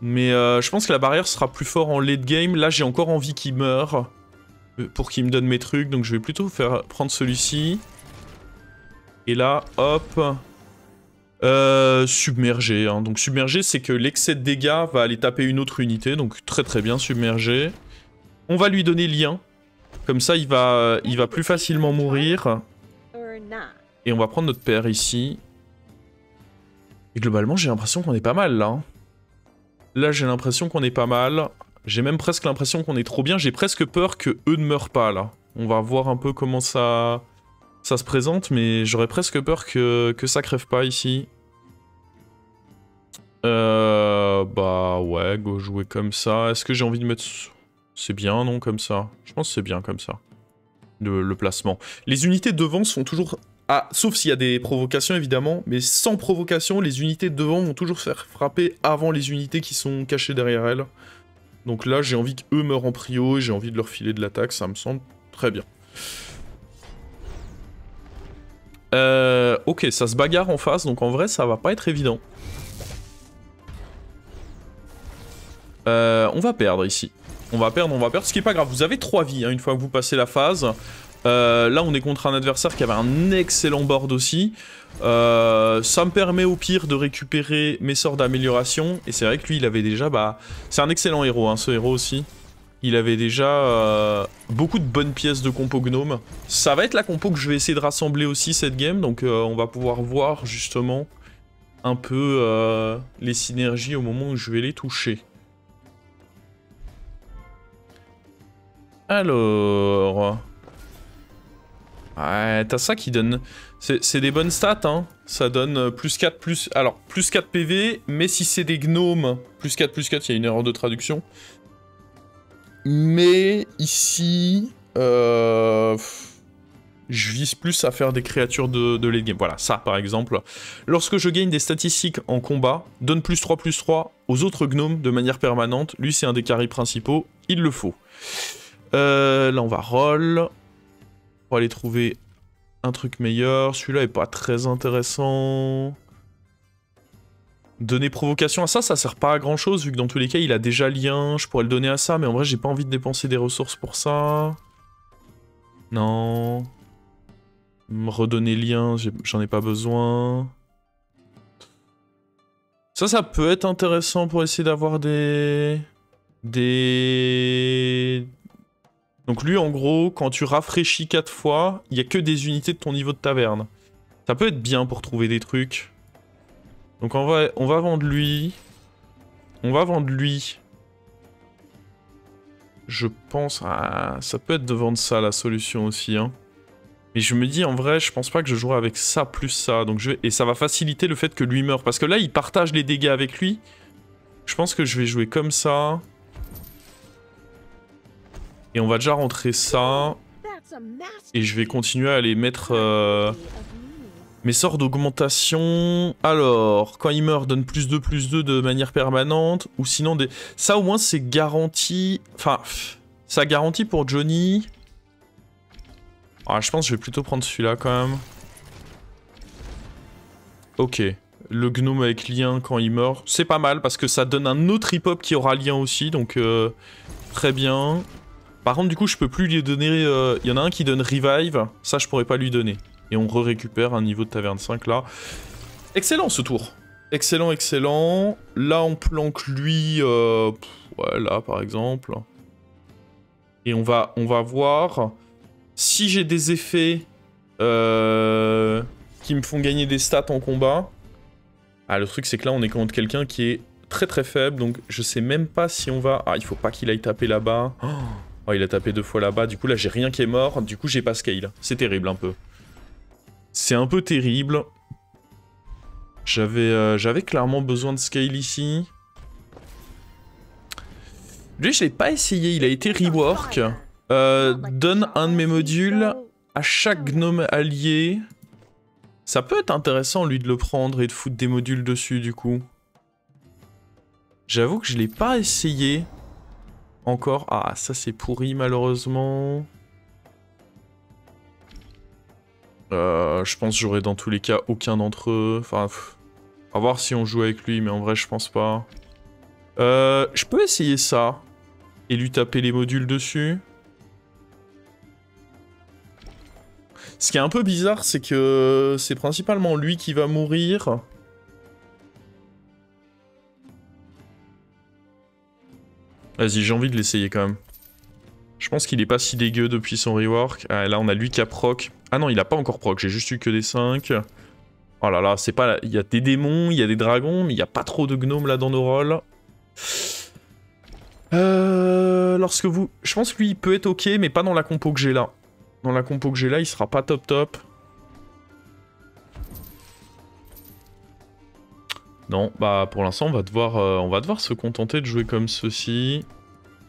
S1: Mais je pense que la barrière sera plus fort en late game. Là, j'ai encore envie qu'il meure pour qu'il me donne mes trucs. Donc je vais plutôt prendre celui-ci. Et là, hop. Submerger. Hein. Donc submerger, c'est que l'excès de dégâts va aller taper une autre unité. Donc très très bien, submerger. On va lui donner lien. Comme ça, il va plus facilement mourir. Et on va prendre notre père ici. Et globalement, j'ai l'impression qu'on est pas mal, là. Là, j'ai l'impression qu'on est pas mal. J'ai même presque l'impression qu'on est trop bien. J'ai presque peur que eux ne meurent pas, là. On va voir un peu comment ça se présente, mais j'aurais presque peur que ça crève pas, ici. Bah ouais, go jouer comme ça. Est-ce que j'ai envie de mettre... C'est bien, non, comme ça? Je pense que c'est bien, comme ça. Le placement. Les unités devant sont toujours... Ah, sauf s'il y a des provocations, évidemment. Mais sans provocation, les unités devant vont toujours faire frapper avant les unités qui sont cachées derrière elles. Donc là, j'ai envie qu'eux meurent en prio et j'ai envie de leur filer de l'attaque. Ça me semble très bien. Ok, ça se bagarre en face. Donc en vrai, ça va pas être évident. On va perdre ici. On va perdre, ce qui est pas grave. Vous avez 3 vies, hein, une fois que vous passez la phase. Là, on est contre un adversaire qui avait un excellent board aussi. Ça me permet au pire de récupérer mes sorts d'amélioration. Et c'est vrai que lui, il avait déjà... Bah, c'est un excellent héros, hein, ce héros aussi. Il avait déjà beaucoup de bonnes pièces de compo gnome. Ça va être la compo que je vais essayer de rassembler aussi cette game. Donc on va pouvoir voir justement un peu les synergies au moment où je vais les toucher. Alors... Ouais, t'as ça qui donne... C'est des bonnes stats, hein. Ça donne plus 4, plus... Alors, plus 4 PV, mais si c'est des gnomes, plus 4, il y a une erreur de traduction. Mais ici... je vise plus à faire des créatures de late game. Voilà, ça par exemple. Lorsque je gagne des statistiques en combat, donne plus 3 aux autres gnomes de manière permanente. Lui, c'est un des carrés principaux. Il le faut. Là, on va roll. Pour aller trouver un truc meilleur. Celui-là est pas très intéressant. Donner provocation à ça, ça sert pas à grand chose, vu que dans tous les cas, il a déjà lien. Je pourrais le donner à ça, mais en vrai, j'ai pas envie de dépenser des ressources pour ça. Non. Me redonner lien, j'en ai pas besoin. Ça peut être intéressant pour essayer d'avoir des... Donc lui, en gros, quand tu rafraîchis 4 fois, il n'y a que des unités de ton niveau de taverne. Ça peut être bien pour trouver des trucs. Donc on va vendre lui. On va vendre lui. Je pense... Ah, ça peut être de vendre ça, la solution aussi. Hein. Mais je me dis, en vrai, je pense pas que je jouerai avec ça plus ça. Donc et ça va faciliter le fait que lui meure. Parce que là, il partage les dégâts avec lui. Je pense que je vais jouer comme ça. Et on va déjà rentrer ça. Et je vais continuer à aller mettre mes sorts d'augmentation. Alors, quand il meurt, donne plus 2 de manière permanente. Ou sinon, des... ça au moins c'est garanti. Enfin, ça garantit pour Johnny. Ah, je pense que je vais plutôt prendre celui-là quand même. Ok. Le gnome avec lien quand il meurt. C'est pas mal parce que ça donne un autre hip-hop qui aura lien aussi. Donc, très bien. Par contre, du coup, je peux plus lui donner... Il y en a un qui donne Revive. Ça, je pourrais pas lui donner. Et on récupère un niveau de taverne 5, là. Excellent, ce tour. Excellent, excellent. Là, on planque lui... ouais, là, par exemple. Et on va voir... Si j'ai des effets... qui me font gagner des stats en combat... Ah, le truc, c'est que là, on est contre quelqu'un qui est très très faible. Donc, je sais même pas si on va... Ah, il faut pas qu'il aille taper là-bas. Oh, il a tapé 2 fois là-bas, du coup là j'ai rien qui est mort, du coup j'ai pas scale. C'est terrible un peu. C'est un peu terrible. J'avais clairement besoin de scale ici. Lui je l'ai pas essayé, il a été rework. Donne un de mes modules à chaque gnome allié. Ça peut être intéressant, lui, de le prendre et de foutre des modules dessus, du coup. J'avoue que je l'ai pas essayé. Encore. Ah, ça, c'est pourri, malheureusement. Je pense que j'aurai dans tous les cas aucun d'entre eux. Enfin, à voir si on joue avec lui, mais en vrai, je pense pas. Je peux essayer ça. Et lui taper les modules dessus. Ce qui est un peu bizarre, c'est que c'est principalement lui qui va mourir. Vas-y, j'ai envie de l'essayer quand même. Je pense qu'il est pas si dégueu depuis son rework. Ah, là, on a lui qui a proc. Ah non, il a pas encore proc, j'ai juste eu que des 5. Oh là là, c'est pas... Il y a des démons, il y a des dragons, mais il n'y a pas trop de gnomes là dans nos rôles. Lorsque vous... Je pense que lui, il peut être ok, mais pas dans la compo que j'ai là. Dans la compo que j'ai là, il sera pas top top. Non, bah pour l'instant, on va devoir se contenter de jouer comme ceci.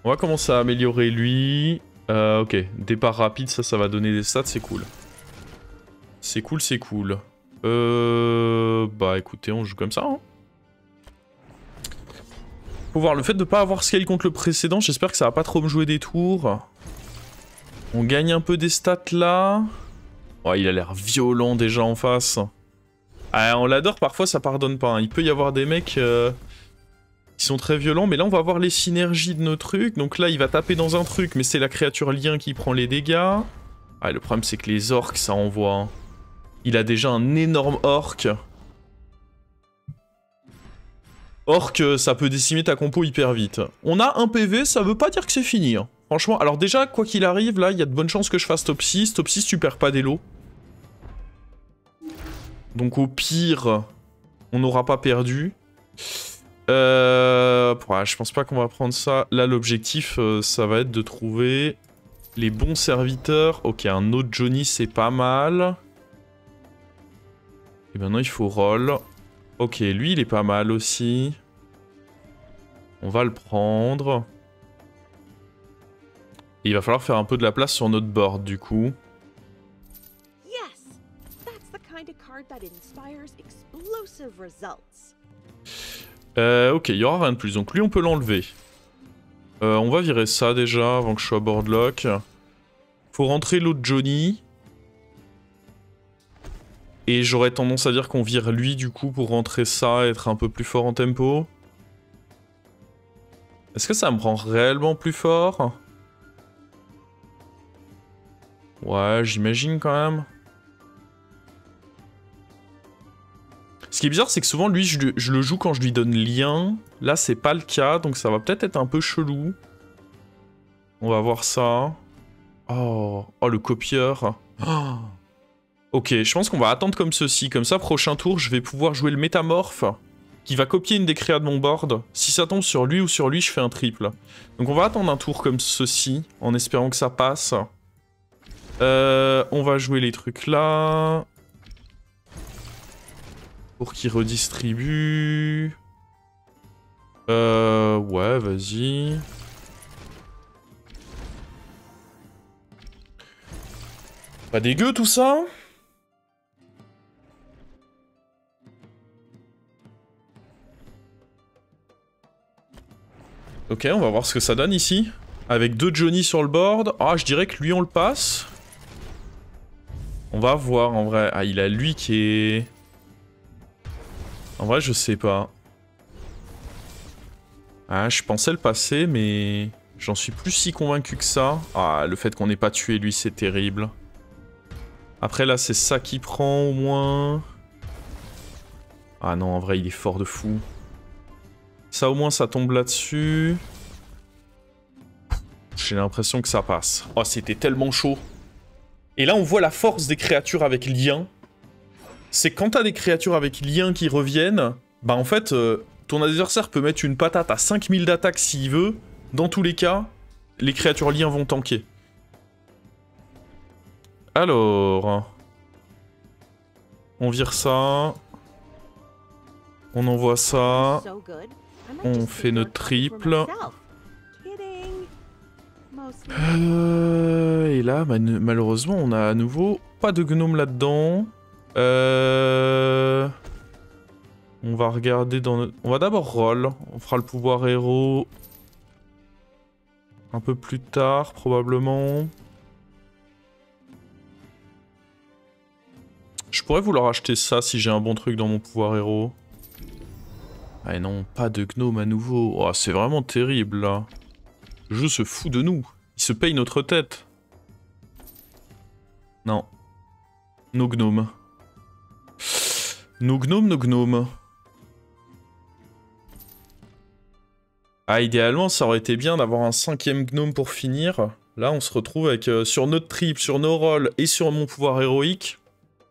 S1: On va commencer à améliorer lui. Ok, départ rapide, ça va donner des stats, c'est cool. C'est cool, c'est cool. Bah écoutez, on joue comme ça. Hein. Faut voir, le fait de pas avoir scale contre le précédent, j'espère que ça va pas trop me jouer des tours. On gagne un peu des stats là. Ouais, il a l'air violent déjà en face. Ah, on l'adore, parfois ça pardonne pas. Hein. Il peut y avoir des mecs qui sont très violents, mais là on va voir les synergies de nos trucs. Donc là il va taper dans un truc, mais c'est la créature lien qui prend les dégâts. Ah, le problème c'est que les orques ça envoie. Hein. Il a déjà un énorme orc. Orc, ça peut décimer ta compo hyper vite. On a un PV, ça veut pas dire que c'est fini. Hein. Franchement, alors déjà, quoi qu'il arrive, là, il y a de bonnes chances que je fasse top 6. Top 6, tu perds pas d'élo. Donc au pire, on n'aura pas perdu. Ouais, je pense pas qu'on va prendre ça. Là, l'objectif, ça va être de trouver les bons serviteurs. Ok, un autre Johnny, c'est pas mal. Et maintenant, il faut roll. Ok, lui, il est pas mal aussi. On va le prendre. Et il va falloir faire un peu de la place sur notre board, du coup. Ok, il y aura rien de plus. Donc lui, on peut l'enlever. On va virer ça déjà, avant que je sois board lock. Faut rentrer l'autre Johnny. Et j'aurais tendance à dire qu'on vire lui, du coup, pour rentrer ça, être un peu plus fort en tempo. Est-ce que ça me rend réellement plus fort? Ouais, j'imagine quand même. Ce qui est bizarre, c'est que souvent, lui, je le joue quand je lui donne lien. Là, c'est pas le cas, donc ça va peut-être être un peu chelou. On va voir ça. Oh, le copieur. Oh. Ok, je pense qu'on va attendre comme ceci. Comme ça, prochain tour, je vais pouvoir jouer le métamorphe qui va copier une des créas de mon board. Si ça tombe sur lui ou sur lui, je fais un triple. Donc on va attendre un tour comme ceci, en espérant que ça passe. On va jouer les trucs là. Pour qu'il redistribue. Ouais, vas-y. Pas dégueu tout ça. Ok, on va voir ce que ça donne ici. Avec 2 Johnny sur le board. Ah, je dirais que lui, on le passe. On va voir, en vrai. Ah, il a lui qui est... En vrai, je sais pas. Ah, je pensais le passer, mais... J'en suis plus si convaincu que ça. Ah, le fait qu'on n'ait pas tué lui, c'est terrible. Après, là, c'est ça qui prend, au moins. Ah non, en vrai, il est fort de fou. Ça, au moins, ça tombe là-dessus. J'ai l'impression que ça passe. Oh, c'était tellement chaud. Et là, on voit la force des créatures avec lien. C'est quand t'as des créatures avec lien qui reviennent, bah en fait, ton adversaire peut mettre une patate à 5000 d'attaque s'il veut. Dans tous les cas, les créatures liens vont tanker. Alors... On vire ça. On envoie ça. On fait notre triple. Et là, malheureusement, on a à nouveau pas de gnome là-dedans. On va regarder dans notre... On va d'abord roll. On fera le pouvoir héros un peu plus tard, probablement. Je pourrais vouloir acheter ça si j'ai un bon truc dans mon pouvoir héros. Ah non, pas de gnome à nouveau. Oh, c'est vraiment terrible, là. Le jeu se fout de nous. Il se paye notre tête. Non. Nos gnomes. Nos gnomes, nos gnomes. Ah, idéalement, ça aurait été bien d'avoir un 5e gnome pour finir. Là, on se retrouve avec, sur notre trip, sur nos rolls et sur mon pouvoir héroïque,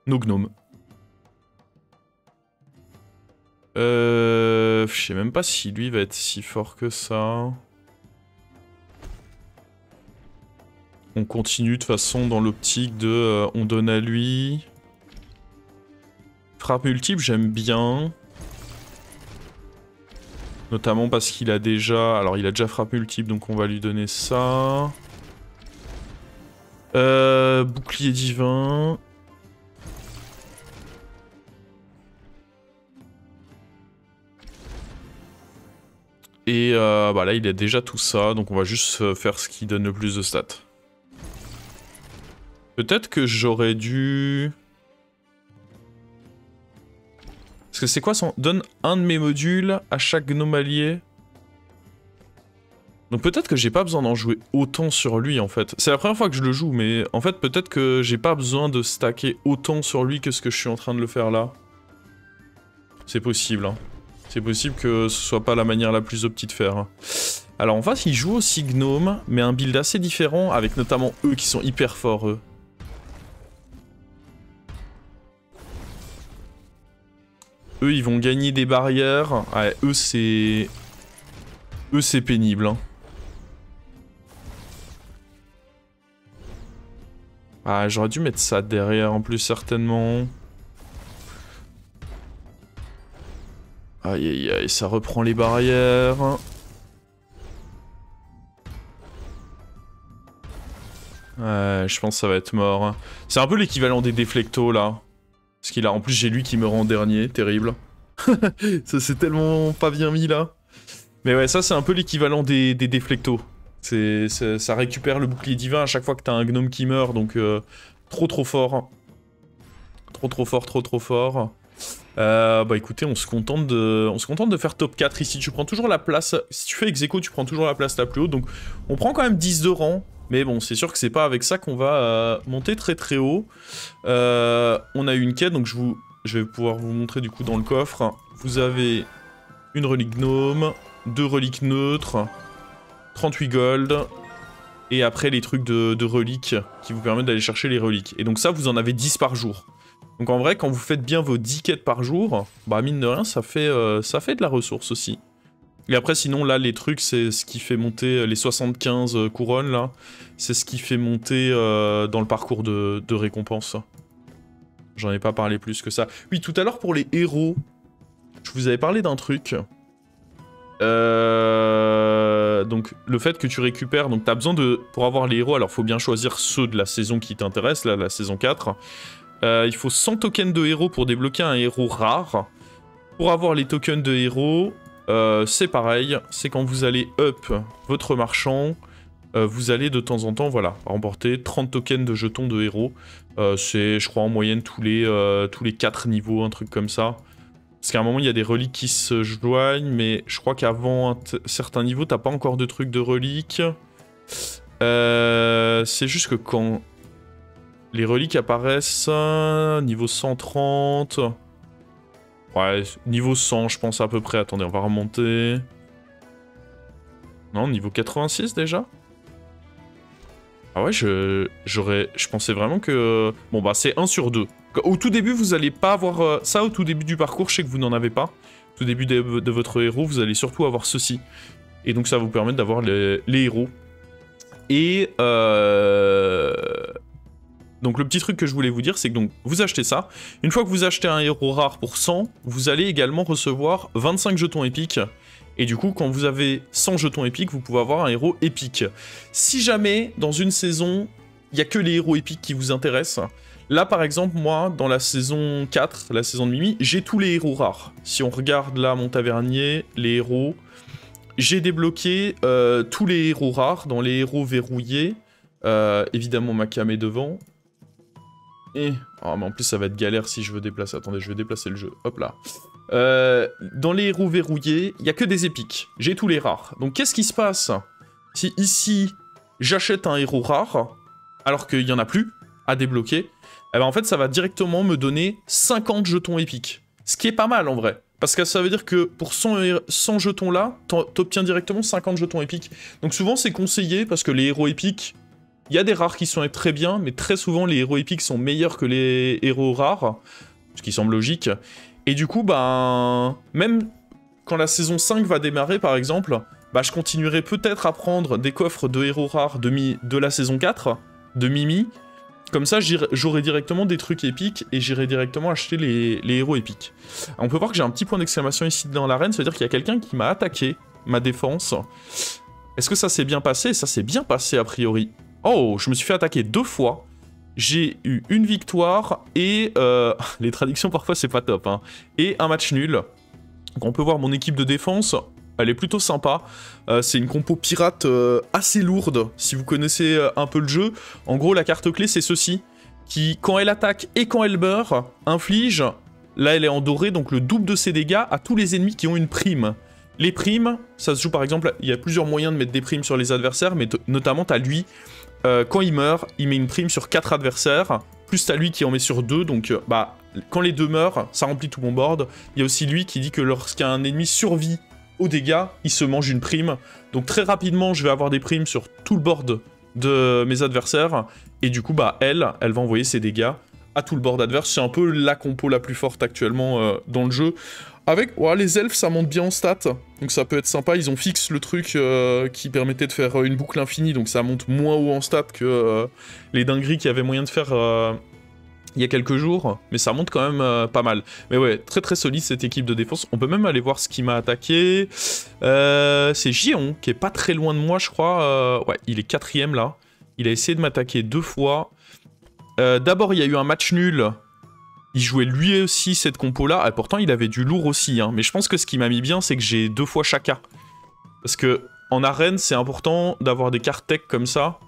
S1: nos gnomes. Je sais même pas si lui va être si fort que ça. On continue de toute façon dans l'optique de on donne à lui. Frappe multiple, j'aime bien. Notamment parce qu'il a déjà... Alors, il a déjà frappe multiple, donc on va lui donner ça. Bouclier divin. Et bah là, il a déjà tout ça, donc on va juste faire ce qui donne le plus de stats. Peut-être que j'aurais dû... Parce que c'est quoi son... Donne un de mes modules à chaque gnome allié. Donc peut-être que j'ai pas besoin d'en jouer autant sur lui en fait. C'est la première fois que je le joue, mais en fait peut-être que j'ai pas besoin de stacker autant sur lui que ce que je suis en train de le faire là. C'est possible, hein. C'est possible que ce soit pas la manière la plus optique de faire. Hein. Alors en face, il joue aussi gnome, mais un build assez différent, avec notamment eux qui sont hyper forts, eux. Eux, ils vont gagner des barrières. Ouais, eux, c'est... Eux, c'est pénible, hein. Ah, j'aurais dû mettre ça derrière, en plus, certainement. Aïe, aïe, aïe, ça reprend les barrières. Ouais, je pense que ça va être mort. C'est un peu l'équivalent des déflectos, là. Parce qu'il a... En plus, j'ai lui qui me rend dernier, terrible. Ça, c'est tellement pas bien mis, là. Mais ouais, ça, c'est un peu l'équivalent des déflectos. Ça récupère le bouclier divin à chaque fois que t'as un gnome qui meurt, donc... trop fort. Trop fort. Bah écoutez, on se contente de faire top 4 ici. Tu prends toujours la place... Si tu fais ex aequo, tu prends toujours la place la plus haute. Donc, on prend quand même 10 de rang. Mais bon, c'est sûr que c'est pas avec ça qu'on va monter très haut. On a eu une quête, donc je vais pouvoir vous montrer du coup dans le coffre. Vous avez une relique gnome, 2 reliques neutres, 38 gold, et après les trucs de reliques qui vous permettent d'aller chercher les reliques. Et donc ça, vous en avez 10 par jour. Donc en vrai, quand vous faites bien vos 10 quêtes par jour, bah mine de rien, ça fait de la ressource aussi. Et après, sinon, là, les trucs, c'est ce qui fait monter les 75 couronnes, là. C'est ce qui fait monter dans le parcours de récompense. J'en ai pas parlé plus que ça. Oui, tout à l'heure, pour les héros, je vous avais parlé d'un truc. Donc, le fait que tu récupères... Donc, t'as besoin de... Pour avoir les héros, alors, faut bien choisir ceux de la saison qui t'intéressent, là, la saison 4. Il faut 100 tokens de héros pour débloquer un héros rare. Pour avoir les tokens de héros... c'est pareil, c'est quand vous allez up votre marchand, vous allez de temps en temps, voilà, remporter 30 tokens de jetons de héros. C'est, je crois, en moyenne tous les 4 niveaux, un truc comme ça. Parce qu'à un moment, il y a des reliques qui se joignent, mais je crois qu'avant un certain niveau, t'as pas encore de trucs de reliques. C'est juste que quand les reliques apparaissent, niveau 130... Ouais, niveau 100, je pense à peu près. Attendez, on va remonter. Non, niveau 86 déjà? Ah ouais, je pensais vraiment que... Bon bah, c'est 1 sur 2. Au tout début, vous allez pas avoir ça. Au tout début du parcours, je sais que vous n'en avez pas. Au tout début de votre héros, vous allez surtout avoir ceci. Et donc, ça va vous permettre d'avoir les héros. Et... Donc le petit truc que je voulais vous dire, c'est que donc, vous achetez ça. Une fois que vous achetez un héros rare pour 100, vous allez également recevoir 25 jetons épiques. Et du coup, quand vous avez 100 jetons épiques, vous pouvez avoir un héros épique. Si jamais, dans une saison, il n'y a que les héros épiques qui vous intéressent, Là, par exemple, moi, dans la saison 4, la saison de Mimi, j'ai tous les héros rares. Si on regarde là, mon tavernier, les héros, j'ai débloqué tous les héros rares dans les héros verrouillés. Évidemment, Makame est devant. Et... Oh, mais en plus, ça va être galère si je veux déplacer. Attendez, je vais déplacer le jeu. Hop là. Dans les héros verrouillés, il n'y a que des épiques. J'ai tous les rares. Donc, qu'est-ce qui se passe si ici, j'achète un héros rare, alors qu'il n'y en a plus à débloquer? Eh ben, en fait, ça va directement me donner 50 jetons épiques. Ce qui est pas mal, en vrai. Parce que ça veut dire que pour 100 jetons là, t'obtiens directement 50 jetons épiques. Donc souvent, c'est conseillé, parce que les héros épiques, il y a des rares qui sont très bien, mais très souvent, les héros épiques sont meilleurs que les héros rares, ce qui semble logique. Et du coup, ben, même quand la saison 5 va démarrer, par exemple, bah, je continuerai peut-être à prendre des coffres de héros rares de la saison 4, de Mimi. Comme ça, j'aurai directement des trucs épiques et j'irai directement acheter les héros épiques. Alors, on peut voir que j'ai un petit point d'exclamation ici dans l'arène, ça veut dire qu'il y a quelqu'un qui m'a attaqué ma défense. Est-ce que ça s'est bien passé? Ça s'est bien passé a priori. Oh, je me suis fait attaquer 2 fois. J'ai eu une victoire et... les traductions parfois c'est pas top, hein. Et un match nul. Donc on peut voir mon équipe de défense... Elle est plutôt sympa, c'est une compo pirate assez lourde, si vous connaissez un peu le jeu. En gros, la carte clé, c'est ceci, qui, quand elle attaque et quand elle meurt, inflige, là elle est en doré, donc le double de ses dégâts à tous les ennemis qui ont une prime. Les primes, ça se joue par exemple, il y a plusieurs moyens de mettre des primes sur les adversaires, mais notamment t'as lui, quand il meurt, il met une prime sur 4 adversaires, plus t'as lui qui en met sur 2, donc bah, quand les deux meurent, ça remplit tout mon board. Il y a aussi lui qui dit que lorsqu'un ennemi survit aux dégâts, il se mange une prime. Donc très rapidement, je vais avoir des primes sur tout le board de mes adversaires. Et du coup, bah elle va envoyer ses dégâts à tout le board adverse. C'est un peu la compo la plus forte actuellement dans le jeu. Avec les elfes, ça monte bien en stats. Donc ça peut être sympa. Ils ont fixé le truc qui permettait de faire une boucle infinie. Donc ça monte moins haut en stats que les dingueries qu'il y avait moyen de faire... il y a quelques jours, mais ça monte quand même pas mal. Mais ouais, très très solide cette équipe de défense. On peut même aller voir ce qui m'a attaqué. C'est Gion, qui est pas très loin de moi, je crois. Ouais, il est 4ème là. Il a essayé de m'attaquer 2 fois. D'abord, il y a eu un match nul. Il jouait lui aussi cette compo-là. Et pourtant, il avait du lourd aussi. Hein. Mais je pense que ce qui m'a mis bien, c'est que j'ai 2 fois Shaka. Parce que en arène, c'est important d'avoir des cartes tech comme ça.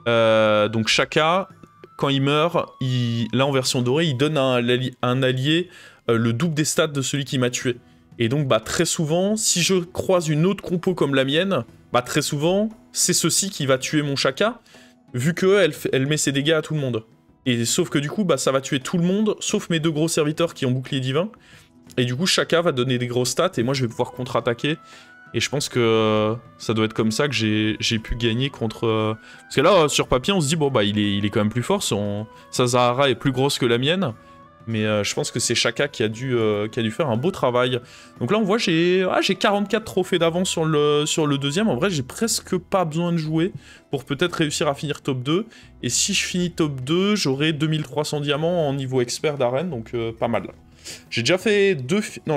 S1: Donc Shaka... Quand il meurt, là en version dorée, il donne à un allié le double des stats de celui qui m'a tué. Et donc bah, très souvent, si je croise une autre compo comme la mienne, bah, très souvent, c'est ceci qui va tuer mon Shaka, vu qu'elle met ses dégâts à tout le monde. Et sauf que du coup, bah, ça va tuer tout le monde, sauf mes 2 gros serviteurs qui ont bouclier divin. Et du coup, Shaka va donner des grosses stats, et moi je vais pouvoir contre-attaquer. Et je pense que ça doit être comme ça que j'ai pu gagner contre... Parce que là, sur papier, on se dit, bon, bah, il est quand même plus fort. Sa Zahara est plus grosse que la mienne. Mais je pense que c'est Shaka qui a dû faire un beau travail. Donc là, on voit, j'ai 44 trophées d'avance sur le deuxième. En vrai, j'ai presque pas besoin de jouer pour peut-être réussir à finir top 2. Et si je finis top 2, j'aurai 2300 diamants en niveau expert d'arène. Donc pas mal. J'ai déjà fait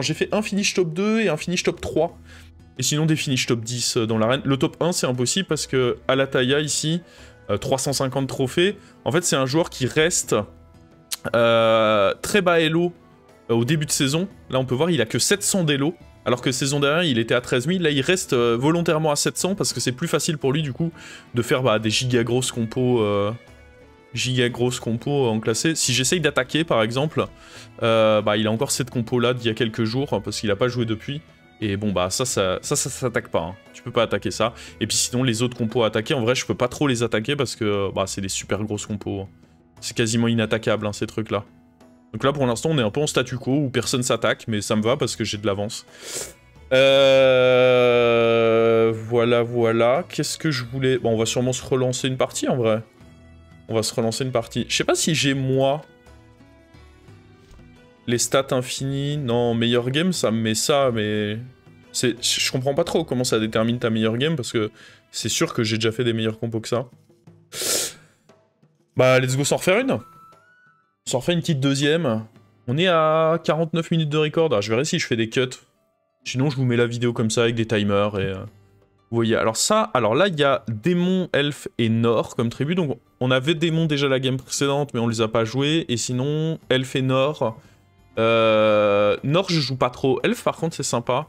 S1: j'ai fait un finish top 2 et un finish top 3. Et sinon des finish top 10 dans l'arène. Le top 1 c'est impossible parce que Alataya ici, 350 trophées, en fait c'est un joueur qui reste très bas elo au début de saison. Là on peut voir il a que 700 d'elo, alors que saison dernière il était à 13 000. Là il reste volontairement à 700 parce que c'est plus facile pour lui du coup de faire des giga grosses compos en classé. Si j'essaye d'attaquer par exemple, il a encore cette compo là d'il y a quelques jours parce qu'il a pas joué depuis. Et bon bah ça s'attaque pas, hein. Tu peux pas attaquer ça. Et puis sinon les autres compos à attaquer, en vrai je peux pas trop les attaquer parce que c'est des super grosses compos. C'est quasiment inattaquable hein, ces trucs là. Donc là pour l'instant on est un peu en statu quo où personne s'attaque, mais ça me va parce que j'ai de l'avance. Voilà. Qu'est-ce que je voulais... Bon on va sûrement se relancer une partie en vrai. On va se relancer une partie. Je sais pas si j'ai moi... Les stats infinies, non, meilleur game, ça me met ça, mais... Je comprends pas trop comment ça détermine ta meilleure game, parce que c'est sûr que j'ai déjà fait des meilleurs compos que ça. Bah, let's go s'en refaire une. On s'en refait une petite deuxième. On est à 49 minutes de record. Ah, je verrai si je fais des cuts. Sinon, je vous mets la vidéo comme ça, avec des timers, Vous voyez, alors ça, alors là, il y a démon, elfe et nord comme tribu. Donc on avait démon déjà la game précédente, mais on les a pas joués. Et sinon, elfe et nord. Nord, je joue pas trop. Elfe, par contre, c'est sympa.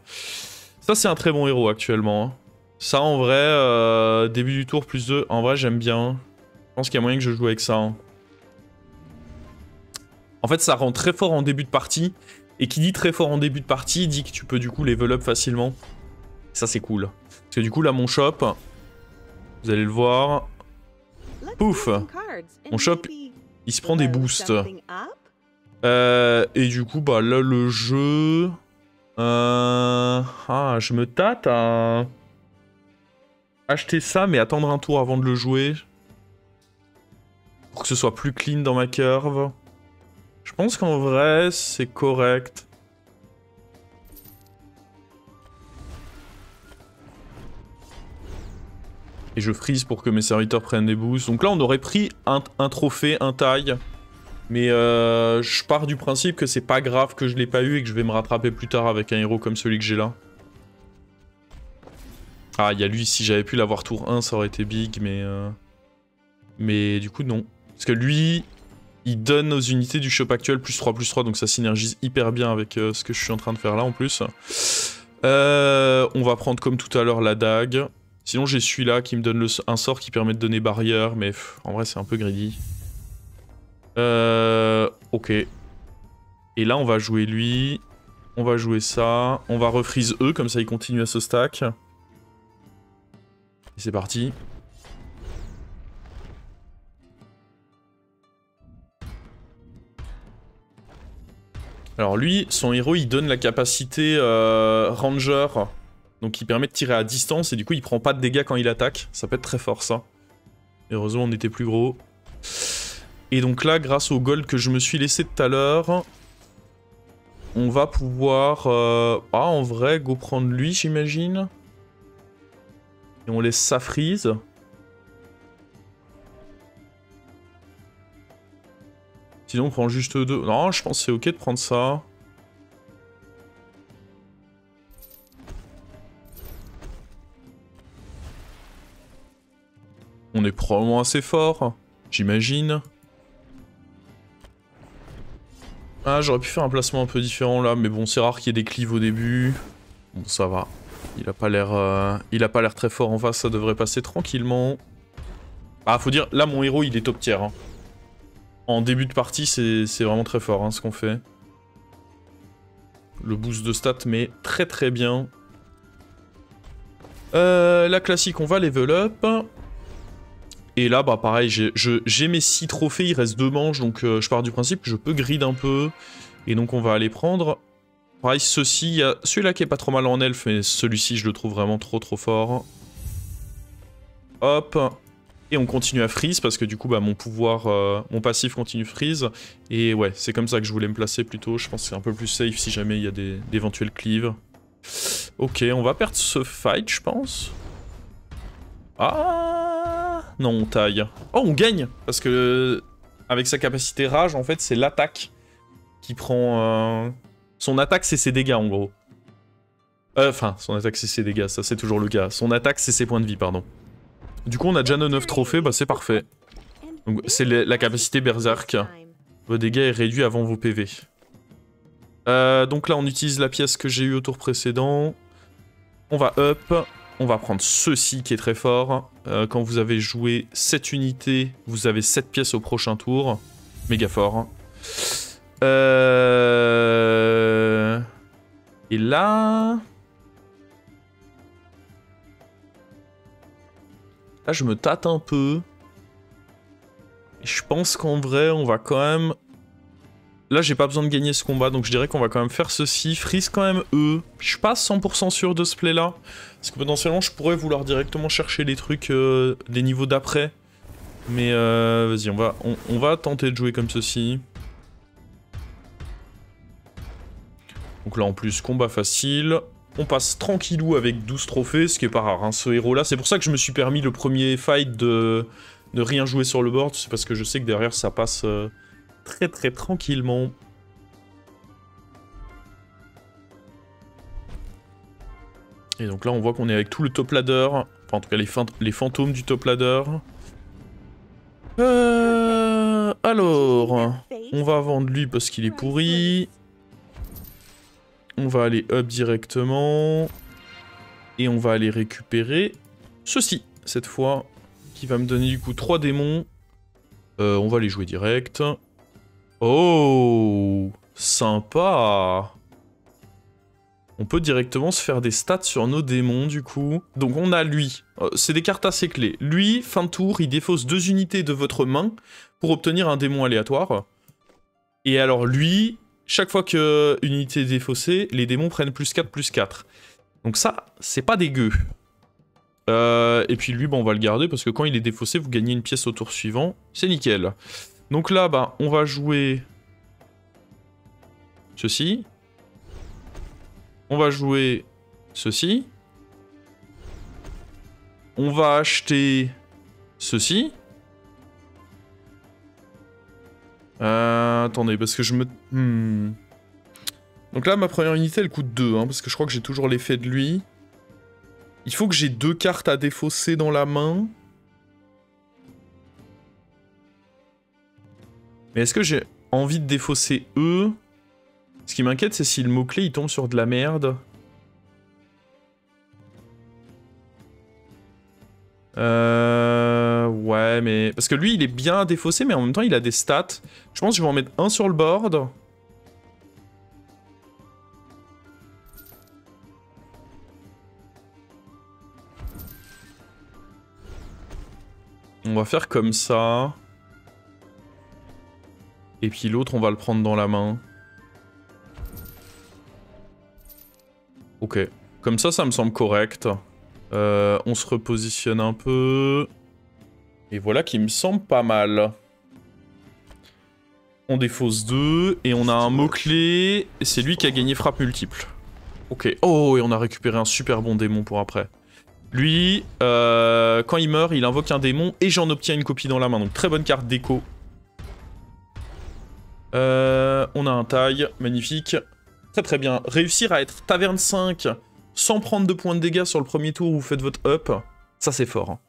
S1: Ça, c'est un très bon héros actuellement. Hein. Ça, en vrai, début du tour, plus 2. En vrai, j'aime bien. Je pense qu'il y a moyen que je joue avec ça. Hein. En fait, ça rend très fort en début de partie. Et qui dit très fort en début de partie, dit que tu peux du coup level up facilement. Ça, c'est cool. Parce que du coup, là, mon shop, vous allez le voir. Pouf! Mon shop, il se prend des boosts. Et du coup, bah là, le jeu... je me tâte à... acheter ça, mais attendre un tour avant de le jouer. Pour que ce soit plus clean dans ma curve. Je pense qu'en vrai, c'est correct. Et je freeze pour que mes serviteurs prennent des boosts. Donc là, on aurait pris un trophée, un taille. Mais je pars du principe que c'est pas grave que je l'ai pas eu et que je vais me rattraper plus tard avec un héros comme celui que j'ai là. Ah, il y a lui, si j'avais pu l'avoir tour 1, ça aurait été big, mais du coup, non. Parce que lui, il donne aux unités du shop actuel +3/+3, donc ça synergise hyper bien avec ce que je suis en train de faire là, en plus. On va prendre comme tout à l'heure la dague. Sinon, j'ai celui-là qui me donne un sort qui permet de donner barrière, mais en vrai, c'est un peu greedy. Ok. Et là, on va jouer lui. On va jouer ça. On va refreeze eux, comme ça, ils continuent à se stack. Et c'est parti. Alors lui, son héros, il donne la capacité Ranger. Donc il permet de tirer à distance et du coup, il prend pas de dégâts quand il attaque. Ça peut être très fort, ça. Heureusement, on était plus gros. Et donc là, grâce au gold que je me suis laissé tout à l'heure, on va pouvoir... en vrai, go prendre lui, j'imagine. Et on laisse ça freeze. Sinon, on prend juste 2. Non, je pense que c'est ok de prendre ça. On est probablement assez fort, j'imagine. Ah, j'aurais pu faire un placement un peu différent là, mais bon, c'est rare qu'il y ait des cleaves au début. Bon, ça va. Il a pas l'air très fort en face, ça devrait passer tranquillement. Ah, faut dire, là, mon héros, il est top tier. Hein. En début de partie, c'est vraiment très fort, hein, ce qu'on fait. Le boost de stats, mais très très bien. La classique, on va level up. Et là, bah pareil, j'ai mes 6 trophées, il reste 2 manches, donc je pars du principe que je peux grid un peu. Et donc on va aller prendre... Pareil, ceci, il y a celui-là qui est pas trop mal en elfe, mais celui-ci, je le trouve vraiment trop fort. Hop. Et on continue à freeze, parce que du coup, bah, mon pouvoir, mon passif continue freeze. Et ouais, c'est comme ça que je voulais me placer plutôt. Je pense que c'est un peu plus safe si jamais il y a d'éventuels cleaves. Ok, on va perdre ce fight, je pense. Ah non, on taille. Oh, on gagne. Parce que avec sa capacité rage, en fait, c'est l'attaque qui prend... Son attaque, c'est ses dégâts, en gros. Enfin, son attaque, c'est ses dégâts, ça c'est toujours le cas. Son attaque, c'est ses points de vie, pardon. Du coup, on a déjà nos 9 trophées, bah c'est parfait. Donc c'est la capacité Berserk. Vos dégâts est réduit avant vos PV. Donc là, on utilise la pièce que j'ai eue au tour précédent. On va up. On va prendre ceci qui est très fort. Quand vous avez joué 7 unités, vous avez 7 pièces au prochain tour. Méga fort. Et là... Là, je me tâte un peu. Et je pense qu'en vrai, on va quand même... Là, j'ai pas besoin de gagner ce combat, donc je dirais qu'on va quand même faire ceci. Freeze quand même eux. Je suis pas 100% sûr de ce play-là. Parce que potentiellement, je pourrais vouloir directement chercher les trucs des niveaux d'après. Mais vas-y, on va tenter de jouer comme ceci. Donc là, en plus, combat facile. On passe tranquillou avec 12 trophées, ce qui est pas rare, hein, ce héros-là. C'est pour ça que je me suis permis le premier fight de rien jouer sur le board. C'est parce que je sais que derrière, ça passe très tranquillement. Et donc là, on voit qu'on est avec tout le top ladder. Enfin, en tout cas, les fantômes du top ladder. Alors, on va vendre lui parce qu'il est pourri. On va aller up directement. Et on va aller récupérer ceci, cette fois, qui va me donner du coup 3 démons. On va les jouer direct. Oh, sympa. On peut directement se faire des stats sur nos démons, du coup. Donc on a lui. C'est des cartes assez clés. Lui, fin de tour, il défausse 2 unités de votre main pour obtenir un démon aléatoire. Et alors lui, chaque fois qu'une unité est défaussée, les démons prennent plus 4. Donc ça, c'est pas dégueu. Et puis lui, bah, on va le garder parce que quand il est défaussé, vous gagnez une pièce au tour suivant. C'est nickel. Donc là, bah, on va jouer ceci. On va jouer ceci. On va acheter ceci. Attendez, parce que je me... Donc là, ma première unité, elle coûte 2, hein, parce que je crois que j'ai toujours l'effet de lui. Il faut que j'ai 2 cartes à défausser dans la main. Mais est-ce que j'ai envie de défausser eux? Ce qui m'inquiète, c'est si le mot-clé, il tombe sur de la merde. Ouais, mais... Parce que lui, il est bien défaussé, mais en même temps, il a des stats. Je pense que je vais en mettre un sur le board. On va faire comme ça. Et puis l'autre, on va le prendre dans la main. Ok. Comme ça me semble correct. On se repositionne un peu. Et voilà qui me semble pas mal. On défausse 2. Et on a un mot-clé. C'est lui qui a gagné frappe multiple. Ok. Oh, et on a récupéré un super bon démon pour après. Lui, quand il meurt, il invoque un démon et j'en obtiens une copie dans la main. Donc très bonne carte déco. On a un taille, magnifique. Très très bien. Réussir à être taverne 5 sans prendre de points de dégâts sur le premier tour où vous faites votre up, ça c'est fort. Hein.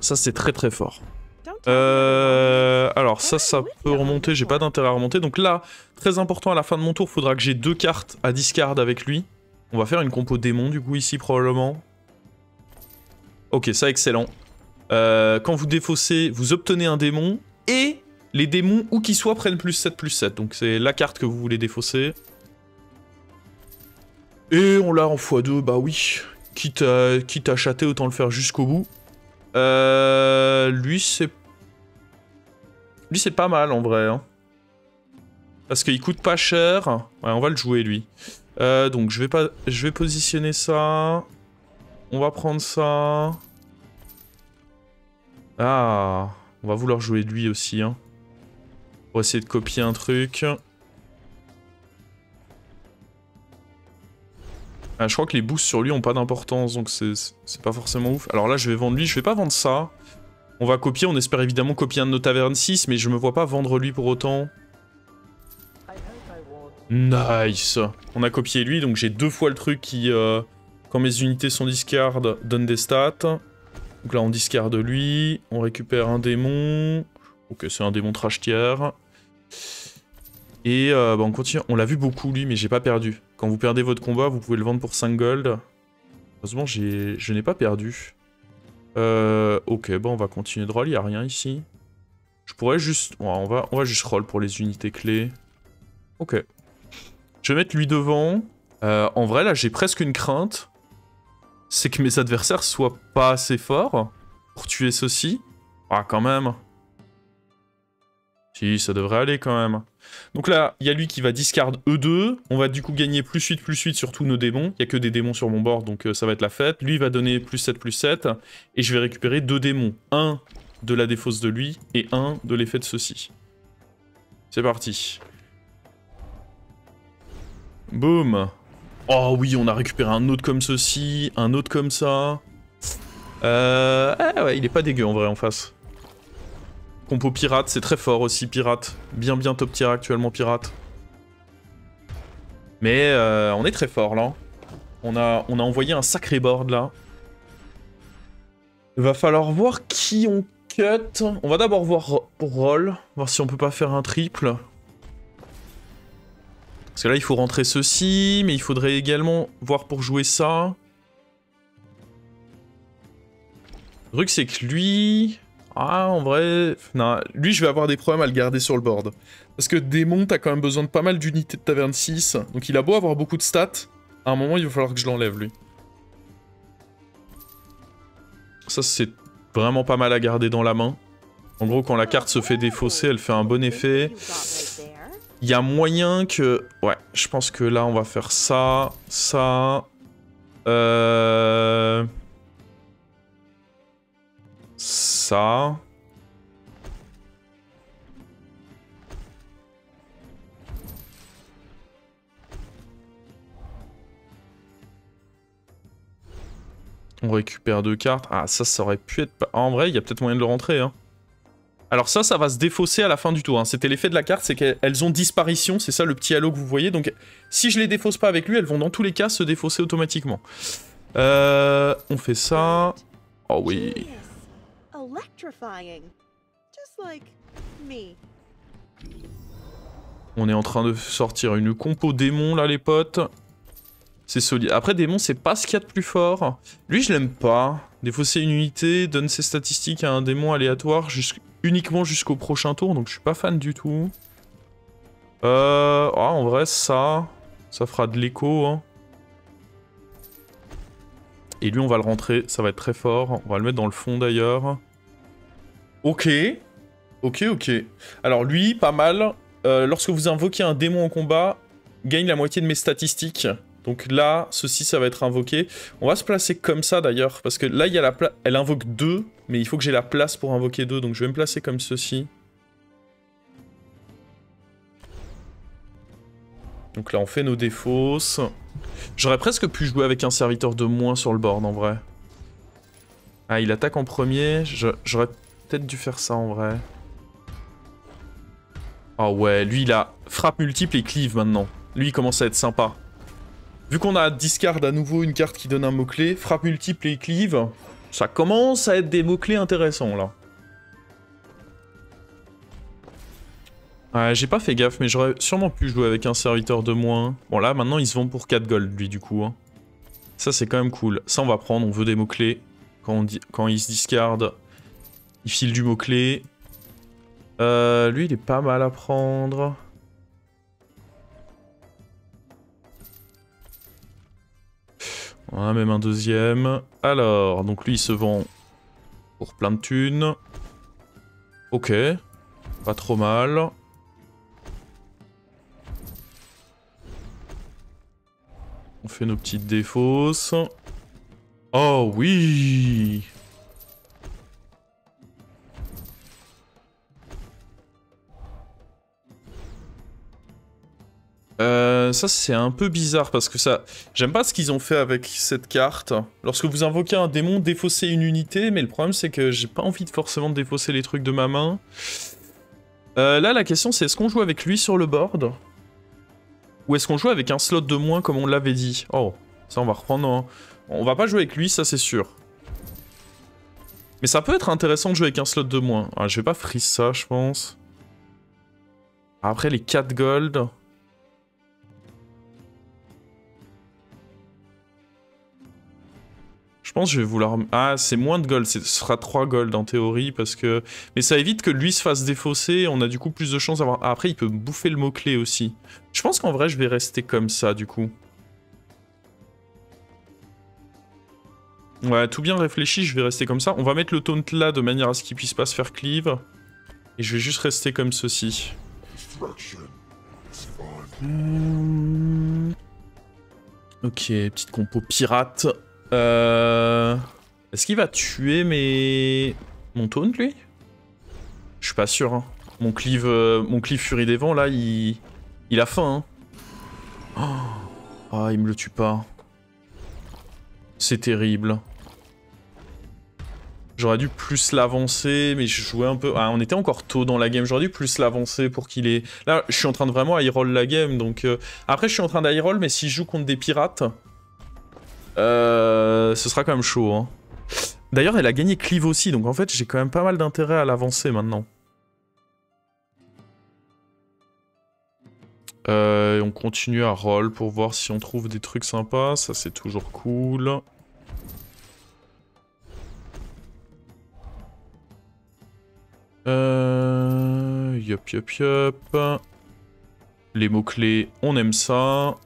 S1: Ça c'est très très fort. Alors ça peut remonter, j'ai pas d'intérêt à remonter. Donc là, très important à la fin de mon tour, faudra que j'ai 2 cartes à discard avec lui. On va faire une compo démon du coup ici probablement. Ok, ça excellent. Quand vous défaussez, vous obtenez un démon et les démons où qu'ils soient prennent plus 7. Donc c'est la carte que vous voulez défausser. Et on l'a en x2, bah oui. Quitte à chater, autant le faire jusqu'au bout. Lui c'est pas mal en vrai. Hein. Parce qu'il coûte pas cher. Ouais, on va le jouer lui. Donc je vais positionner ça. On va prendre ça. Ah, on va vouloir jouer lui aussi. Hein. Pour essayer de copier un truc. Ah, je crois que les boosts sur lui ont pas d'importance, donc c'est pas forcément ouf. Alors là, je vais vendre lui, je vais pas vendre ça. On va copier, on espère évidemment copier un de nos tavernes 6, mais je me vois pas vendre lui pour autant. Nice. On a copié lui, donc j'ai 2 fois le truc qui, quand mes unités sont discard, donne des stats. Donc là, on discarde lui, on récupère un démon. Ok, c'est un démon trash tier. Et bah on continue. On l'a vu beaucoup lui, mais j'ai pas perdu. Quand vous perdez votre combat, vous pouvez le vendre pour 5 gold. Heureusement, je n'ai pas perdu. Ok, bon, on va continuer de roll, il n'y a rien ici. Je pourrais juste... Ouais, on va juste roll pour les unités clés. Ok. Je vais mettre lui devant. En vrai, là, j'ai presque une crainte. C'est que mes adversaires soient pas assez forts pour tuer ceci. Ah, quand même. Si, ça devrait aller quand même. Donc là, il y a lui qui va discard E2. On va du coup gagner +8 sur tous nos démons. Il n'y a que des démons sur mon board, donc ça va être la fête. Lui, il va donner +7. Et je vais récupérer 2 démons. Un de la défausse de lui et un de l'effet de ceci. C'est parti. Boum. Oh oui, on a récupéré un autre comme ceci, un autre comme ça. Ouais, il est pas dégueu en vrai en face. Compo pirate, c'est très fort aussi, pirate. Bien top tier actuellement, pirate. Mais on est très fort là. On a envoyé un sacré board là. Il va falloir voir qui on cut. On va d'abord voir pour roll, voir si on peut pas faire un triple. Parce que là il faut rentrer ceci, mais il faudrait également voir pour jouer ça. Le truc c'est que lui... Ah en vrai... Non, lui je vais avoir des problèmes à le garder sur le board. Parce que démon t'as quand même besoin de pas mal d'unités de taverne 6. Donc il a beau avoir beaucoup de stats, à un moment il va falloir que je l'enlève lui. Ça c'est vraiment pas mal à garder dans la main. En gros quand la carte se fait défausser, elle fait un bon effet. Il y a moyen que... Ouais, je pense que là on va faire ça, ça... Ça... On récupère 2 cartes. Ah, ça aurait pu être... En vrai, il y a peut-être moyen de le rentrer. Hein. Alors ça va se défausser à la fin du tour. Hein. C'était l'effet de la carte, c'est qu'elles ont disparition. C'est ça le petit halo que vous voyez. Donc, si je les défausse pas avec lui, elles vont dans tous les cas se défausser automatiquement. On fait ça. Oh oui. On est en train de sortir une compo démon, là, les potes. C'est solide. Après, démon, c'est pas ce qu'il y a de plus fort. Lui, je l'aime pas. Défausser une unité, donne ses statistiques à un démon aléatoire uniquement jusqu'au prochain tour, donc je suis pas fan du tout. En vrai, ça fera de l'écho. Hein. Et lui, on va le rentrer. Ça va être très fort. On va le mettre dans le fond, d'ailleurs. Ok. Ok. Alors, lui, pas mal. Lorsque vous invoquez un démon en combat, gagne la moitié de mes statistiques. Donc là, ceci, ça va être invoqué. On va se placer comme ça d'ailleurs, parce que là, il y a la place. Elle invoque 2, mais il faut que j'ai la place pour invoquer 2, donc je vais me placer comme ceci. Donc là, on fait nos défausses. J'aurais presque pu jouer avec un serviteur de moins sur le board, en vrai. Ah, il attaque en premier. J'aurais peut-être dû faire ça, en vrai. Ah ouais, lui, il a frappe multiple et cleave maintenant. Lui, il commence à être sympa. Vu qu'on a discard à nouveau une carte qui donne un mot-clé, frappe multiple et cleave, ça commence à être des mots-clés intéressants, là. Ouais, j'ai pas fait gaffe, mais j'aurais sûrement pu jouer avec un serviteur de moins. Bon, là, maintenant, il se vend pour 4 gold, lui, du coup. Hein. Ça, c'est quand même cool. Ça, on va prendre, on veut des mots-clés. Quand il se discard, il file du mot-clé. Lui, il est pas mal à prendre. On a même un deuxième. Alors, donc lui, il se vend pour plein de thunes. Ok. Pas trop mal. On fait nos petites défausses. Oh oui! Ça c'est un peu bizarre parce que ça... J'aime pas ce qu'ils ont fait avec cette carte. Lorsque vous invoquez un démon, défaussez une unité, mais le problème c'est que j'ai pas envie de forcément défausser les trucs de ma main. Là la question c'est est-ce qu'on joue avec lui sur le board? Ou est-ce qu'on joue avec un slot de moins comme on l'avait dit? Oh, ça on va reprendre... Hein. On va pas jouer avec lui, ça c'est sûr. Mais ça peut être intéressant de jouer avec un slot de moins. Ah, je vais pas freeze ça, je pense. Après les 4 gold... Je pense que je vais vouloir... Ah, c'est moins de gold, ce sera 3 gold en théorie, parce que... Mais ça évite que lui se fasse défausser, on a du coup plus de chances d'avoir... Ah, après, il peut bouffer le mot-clé aussi. Je pense qu'en vrai, je vais rester comme ça, du coup. Ouais, tout bien réfléchi, je vais rester comme ça. On va mettre le taunt là, de manière à ce qu'il puisse pas se faire cleave. Et je vais juste rester comme ceci. Ok, petite compo pirate. Est-ce qu'il va tuer mon taunt, lui? Je suis pas sûr, hein. Mon cleave Furie des Vents, là, il a faim, hein. Oh, il me le tue pas. C'est terrible. J'aurais dû plus l'avancer, mais je jouais un peu... Ah, on était encore tôt dans la game, j'aurais dû plus l'avancer pour qu'il ait... Là, je suis en train de vraiment high roll la game, donc... Après, je suis en train d'high roll, mais si je joue contre des pirates, ce sera quand même chaud, hein. D'ailleurs, elle a gagné cleave aussi, donc en fait, j'ai quand même pas mal d'intérêt à l'avancer maintenant. On continue à roll pour voir si on trouve des trucs sympas, ça c'est toujours cool. Yup, yup, yup. Les mots-clés, on aime ça.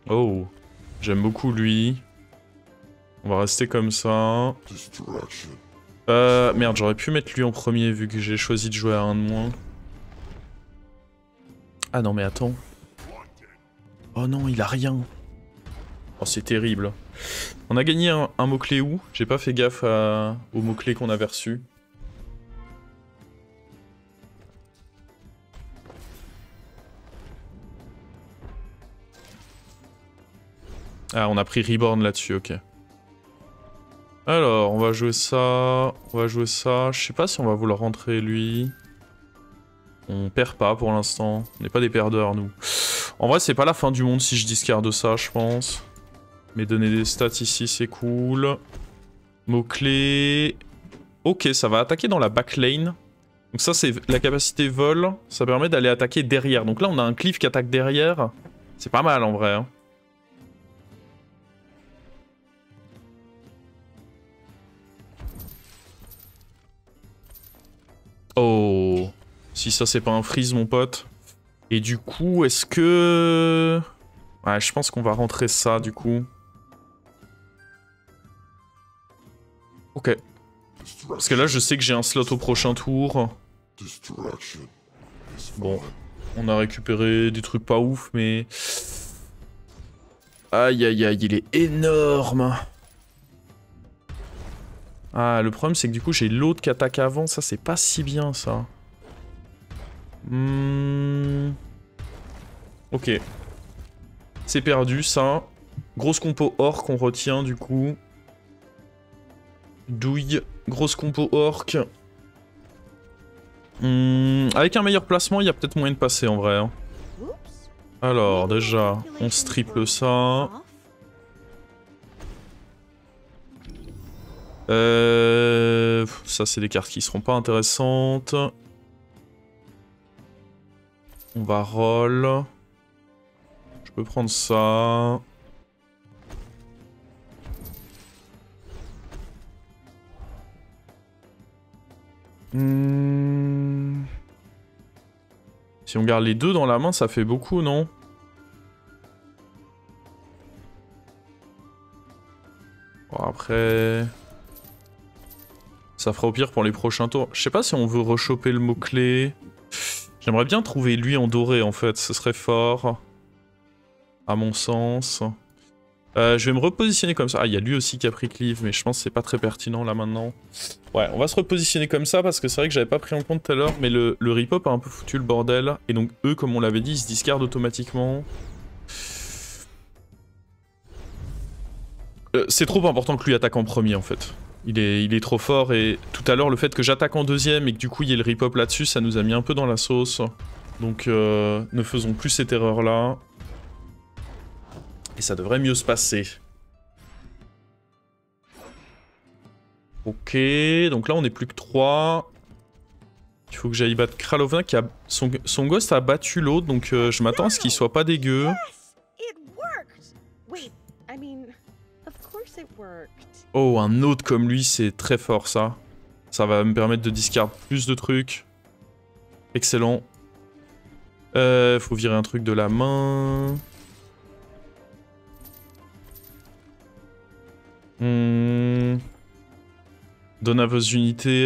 S1: Oh, j'aime beaucoup lui. On va rester comme ça. Merde, j'aurais pu mettre lui en premier vu que j'ai choisi de jouer à un de moins. Ah non mais attends. Oh non, il a rien. Oh, c'est terrible. On a gagné un mot-clé où? J'ai pas fait gaffe aux mots-clés qu'on avait reçus. Ah, on a pris Reborn là-dessus, ok. Alors, on va jouer ça. On va jouer ça. Je sais pas si on va vouloir rentrer lui. On perd pas pour l'instant. On n'est pas des perdeurs, nous. En vrai, c'est pas la fin du monde si je discarde ça, je pense. Mais donner des stats ici, c'est cool. Mots-clés. Ok, ça va attaquer dans la backlane. Donc ça, c'est la capacité vol. Ça permet d'aller attaquer derrière. Donc là, on a un cleave qui attaque derrière. C'est pas mal, en vrai, hein. Oh, si ça c'est pas un freeze mon pote. Et du coup, est-ce que... Ouais, je pense qu'on va rentrer ça du coup. Ok. Parce que là, je sais que j'ai un slot au prochain tour. Bon, on a récupéré des trucs pas ouf, mais... Aïe aïe aïe, il est énorme. Ah, le problème, c'est que du coup, j'ai l'autre qui attaque avant. Ça, c'est pas si bien, ça. Ok. C'est perdu, ça. Grosse compo orc, on retient, du coup. Douille. Grosse compo orc. Avec un meilleur placement, il y a peut-être moyen de passer, en vrai. Hein. Alors, déjà, on se triple ça. Ça c'est des cartes qui seront pas intéressantes. On va roll. Je peux prendre ça. Si on garde les deux dans la main, ça fait beaucoup, non? Bon, après... Ça fera au pire pour les prochains tours. Je sais pas si on veut rechoper le mot-clé. J'aimerais bien trouver lui en doré, en fait. Ce serait fort. À mon sens. Je vais me repositionner comme ça. Ah, il y a lui aussi qui a pris cleave, mais je pense que c'est pas très pertinent, là, maintenant. Ouais, on va se repositionner comme ça, parce que c'est vrai que j'avais pas pris en compte tout à l'heure, mais le ripop a un peu foutu le bordel. Et donc, eux, comme on l'avait dit, ils se discardent automatiquement. C'est trop important que lui attaque en premier, en fait. Il est trop fort, et tout à l'heure, le fait que j'attaque en deuxième et que du coup, il y ait le ripop là-dessus, ça nous a mis un peu dans la sauce. Donc, ne faisons plus cette erreur-là. Et ça devrait mieux se passer. Ok, donc là, on est plus que 3. Il faut que j'aille battre Kralovna, qui a... Son ghost a battu l'autre, donc je m'attends à ce qu'il soit pas dégueu. Oh, un autre comme lui, c'est très fort, ça. Ça va me permettre de discard plus de trucs. Excellent. Faut virer un truc de la main. Donne à vos unités...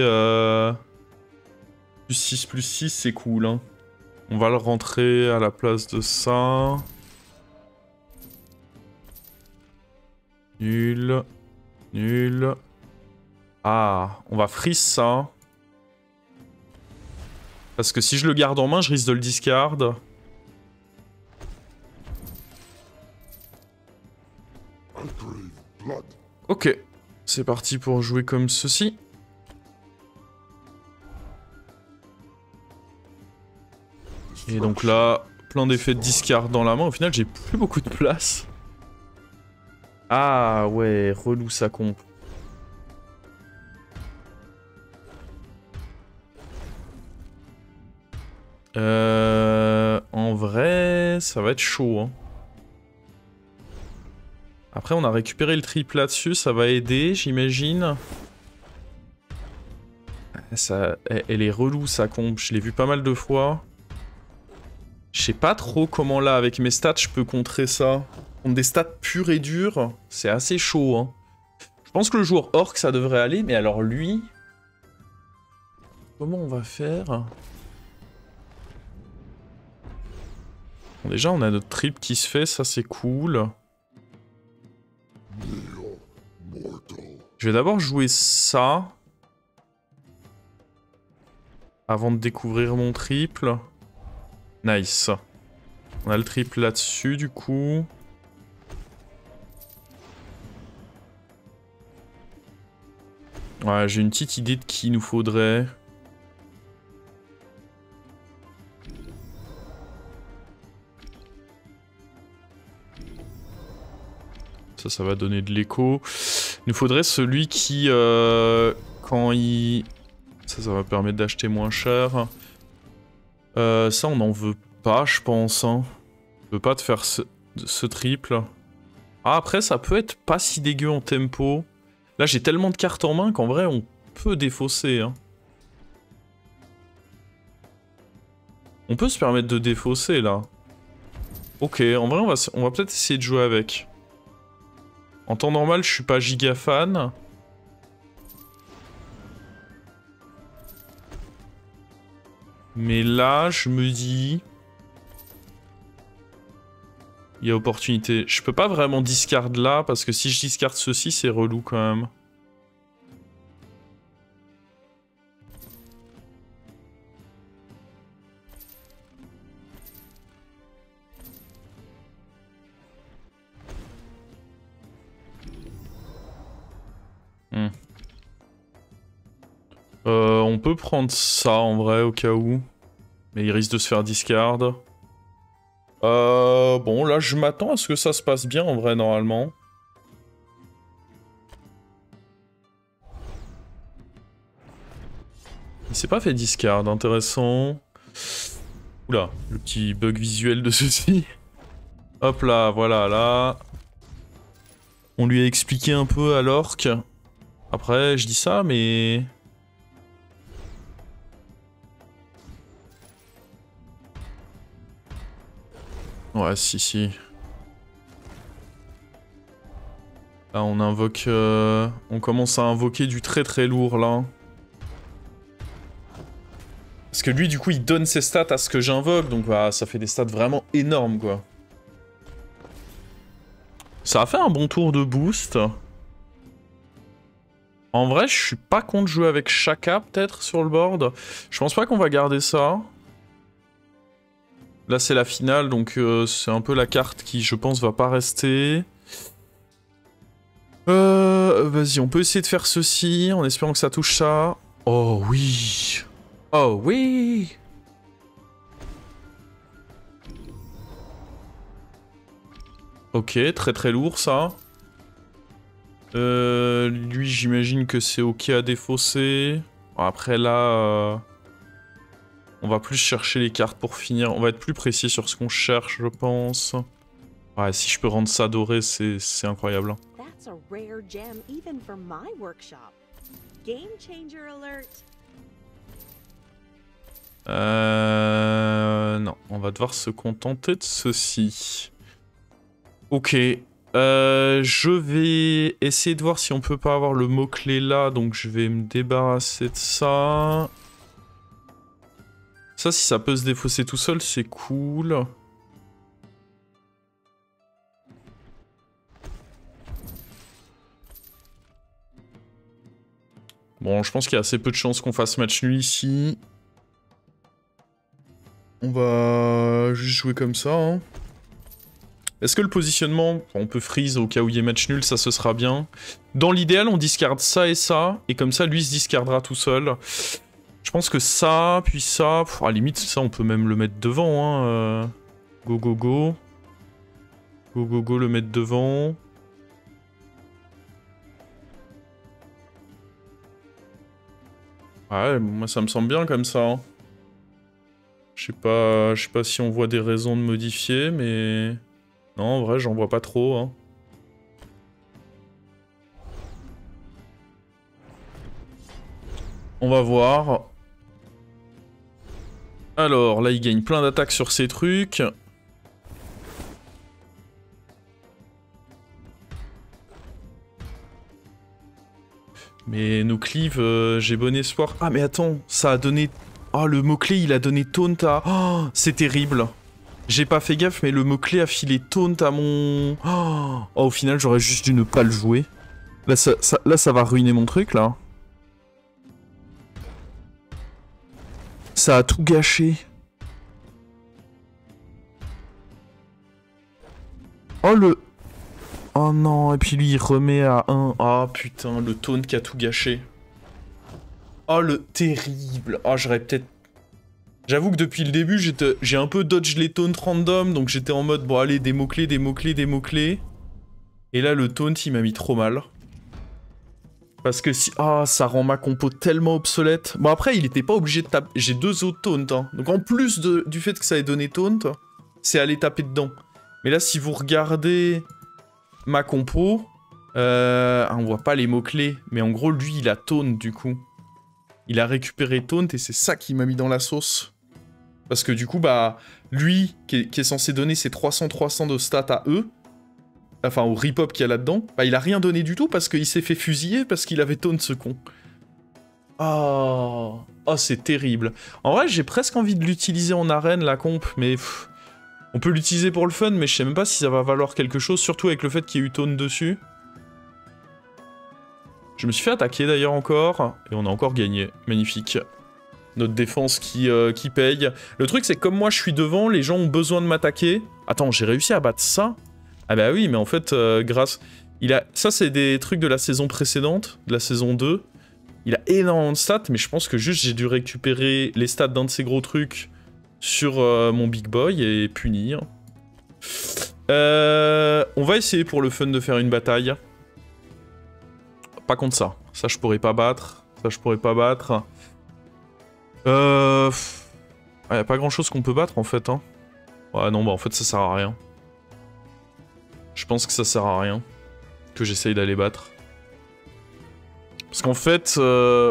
S1: Plus 6, c'est cool, hein. On va le rentrer à la place de ça. Nul. Nul. Ah, on va freeze ça. Parce que si je le garde en main, je risque de le discard. Ok, c'est parti pour jouer comme ceci. Et donc là, plein d'effets de discard dans la main. Au final, j'ai plus beaucoup de place. Ah ouais, relou sa comp. En vrai, ça va être chaud. Hein. Après, on a récupéré le triple là-dessus, ça va aider, j'imagine. Elle est relou sa comp, je l'ai vu pas mal de fois. Je sais pas trop comment là, avec mes stats, je peux contrer ça. Contre des stats purs et durs, c'est assez chaud. Hein. Je pense que le joueur orc, ça devrait aller, mais alors lui... Comment on va faire? Bon, déjà, on a notre trip qui se fait, ça c'est cool. Je vais d'abord jouer ça. Avant de découvrir mon triple. Nice. On a le triple là-dessus, du coup. Ouais, j'ai une petite idée de qui il nous faudrait. Ça va donner de l'écho. Il nous faudrait celui qui, quand il... Ça va permettre d'acheter moins cher. Ça, on n'en veut pas, je pense. Hein. On veut pas te faire ce triple. Ah, après, ça peut être pas si dégueu en tempo. Là, j'ai tellement de cartes en main qu'en vrai, on peut défausser. Hein. On peut se permettre de défausser, là. Ok, en vrai, on va peut-être essayer de jouer avec. En temps normal, je suis pas giga fan. Mais là, je me dis... Il y a opportunité. Je peux pas vraiment discard là, parce que si je discard ceci, c'est relou quand même. On peut prendre ça en vrai au cas où. Mais il risque de se faire discard. Bon là je m'attends à ce que ça se passe bien en vrai normalement. Il s'est pas fait discard, intéressant. Oula, le petit bug visuel de ceci. Hop là, voilà, là. On lui a expliqué un peu à l'orc. Après, je dis ça, mais... Ouais, si. Là, on invoque... On commence à invoquer du très très lourd, là. Parce que lui, du coup, il donne ses stats à ce que j'invoque, donc bah, ça fait des stats vraiment énormes, quoi. Ça a fait un bon tour de boost. En vrai, je suis pas contre jouer avec Shaka, peut-être, sur le board. Je pense pas qu'on va garder ça. Là, c'est la finale, donc c'est un peu la carte qui, je pense, va pas rester. Vas-y, on peut essayer de faire ceci, en espérant que ça touche ça. Oh oui! Oh oui! Ok, très très lourd, ça. Lui, j'imagine que c'est ok à défausser. Après, là... On va plus chercher les cartes pour finir. On va être plus précis sur ce qu'on cherche, je pense. Ouais, si je peux rendre ça doré, c'est incroyable. Non, on va devoir se contenter de ceci. Ok. Je vais essayer de voir si on peut pas avoir le mot-clé là, donc je vais me débarrasser de ça. Ça, si ça peut se défausser tout seul, c'est cool. Bon, je pense qu'il y a assez peu de chances qu'on fasse match nul ici. On va juste jouer comme ça, hein. Est-ce que le positionnement, on peut freeze au cas où il y ait match nul, ça ce sera bien. Dans l'idéal, on discarde ça, et comme ça, lui se discardera tout seul. Je pense que ça, puis ça, à la limite, ça, on peut même le mettre devant. Hein. Go, go, go. Go, go, go, le mettre devant. Ouais, moi ça me semble bien comme ça. Hein. Je sais pas si on voit des raisons de modifier, mais... Non, en vrai, j'en vois pas trop. Hein. On va voir. Alors, là, il gagne plein d'attaques sur ces trucs. Mais nos cleaves, j'ai bon espoir. Ah, mais attends, ça a donné... Oh, le mot-clé, il a donné taunt à... Oh, c'est terrible. J'ai pas fait gaffe, mais le mot-clé a filé taunt à mon... Oh, au final, j'aurais juste dû ne pas le jouer. Là, ça va ruiner mon truc, là. Ça a tout gâché. Oh, le... Oh non, et puis lui, il remet à 1. Ah, putain, le taunt qui a tout gâché. Oh, le terrible. Oh, j'aurais peut-être... J'avoue que depuis le début, j'ai un peu dodge les taunts random, donc j'étais en mode, bon allez, des mots-clés, des mots-clés, des mots-clés. Et là, le taunt, il m'a mis trop mal. Parce que si... Ah, ça rend ma compo tellement obsolète. Bon, après, il était pas obligé de taper... J'ai 2 autres taunts, hein. Donc en plus du fait que ça ait donné taunt, c'est aller taper dedans. Mais là, si vous regardez ma compo... on voit pas les mots-clés, mais en gros, lui, il a taunt, du coup. Il a récupéré taunt, et c'est ça qui m'a mis dans la sauce. Parce que du coup, bah, lui, qui est censé donner ses 300-300 de stats à eux, enfin au rip-hop qu'il y a là-dedans, bah il a rien donné du tout parce qu'il s'est fait fusiller parce qu'il avait taunt ce con. Oh, c'est terrible. En vrai, j'ai presque envie de l'utiliser en arène, la comp, mais... on peut l'utiliser pour le fun, mais je sais même pas si ça va valoir quelque chose, surtout avec le fait qu'il y ait eu taunt dessus. Je me suis fait attaquer d'ailleurs encore, et on a encore gagné. Magnifique. Notre défense qui paye. Le truc, c'est que comme moi je suis devant, les gens ont besoin de m'attaquer. Attends, j'ai réussi à battre ça? Ah bah oui, mais en fait, grâce... Ça, c'est des trucs de la saison précédente, de la saison 2. Il a énormément de stats, mais je pense que juste j'ai dû récupérer les stats d'un de ces gros trucs sur mon Big Boy et punir. On va essayer pour le fun de faire une bataille. Pas contre ça. Ça, je pourrais pas battre. Ça, je pourrais pas battre. Y a pas grand chose qu'on peut battre en fait. Hein. Ouais, non, bah en fait, ça sert à rien. Je pense que ça sert à rien. Que j'essaye d'aller battre. Parce qu'en fait...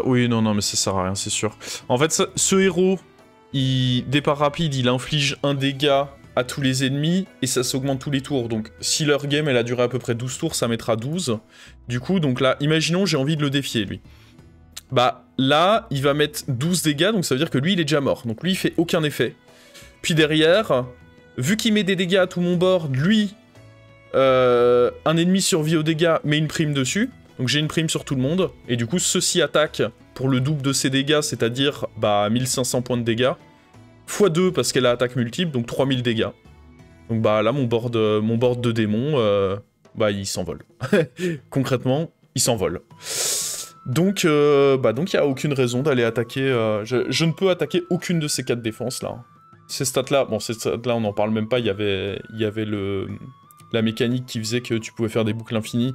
S1: Oui, non, mais ça sert à rien, c'est sûr. En fait, ce héros, départ rapide, il inflige un dégât à tous les ennemis, et ça s'augmente tous les tours. Donc, si leur game, elle a duré à peu près 12 tours, ça mettra 12. Du coup, donc là, imaginons, j'ai envie de le défier, lui. Bah, là, il va mettre 12 dégâts, donc ça veut dire que lui, il est déjà mort. Donc lui, il fait aucun effet. Puis derrière, vu qu'il met des dégâts à tout mon board, lui, un ennemi survit aux dégâts, met une prime dessus. Donc j'ai une prime sur tout le monde. Et du coup, ceux-ci attaquent pour le double de ses dégâts, c'est-à-dire, bah, 1500 points de dégâts. x2 parce qu'elle a attaque multiple, donc 3000 dégâts. Donc bah là, mon board de démon, bah, il s'envole. Concrètement, il s'envole. Donc, il n'y a aucune raison d'aller attaquer... Je ne peux attaquer aucune de ces 4 défenses, là. Ces stats-là, bon, ces stats-là, on n'en parle même pas, il y avait la mécanique qui faisait que tu pouvais faire des boucles infinies,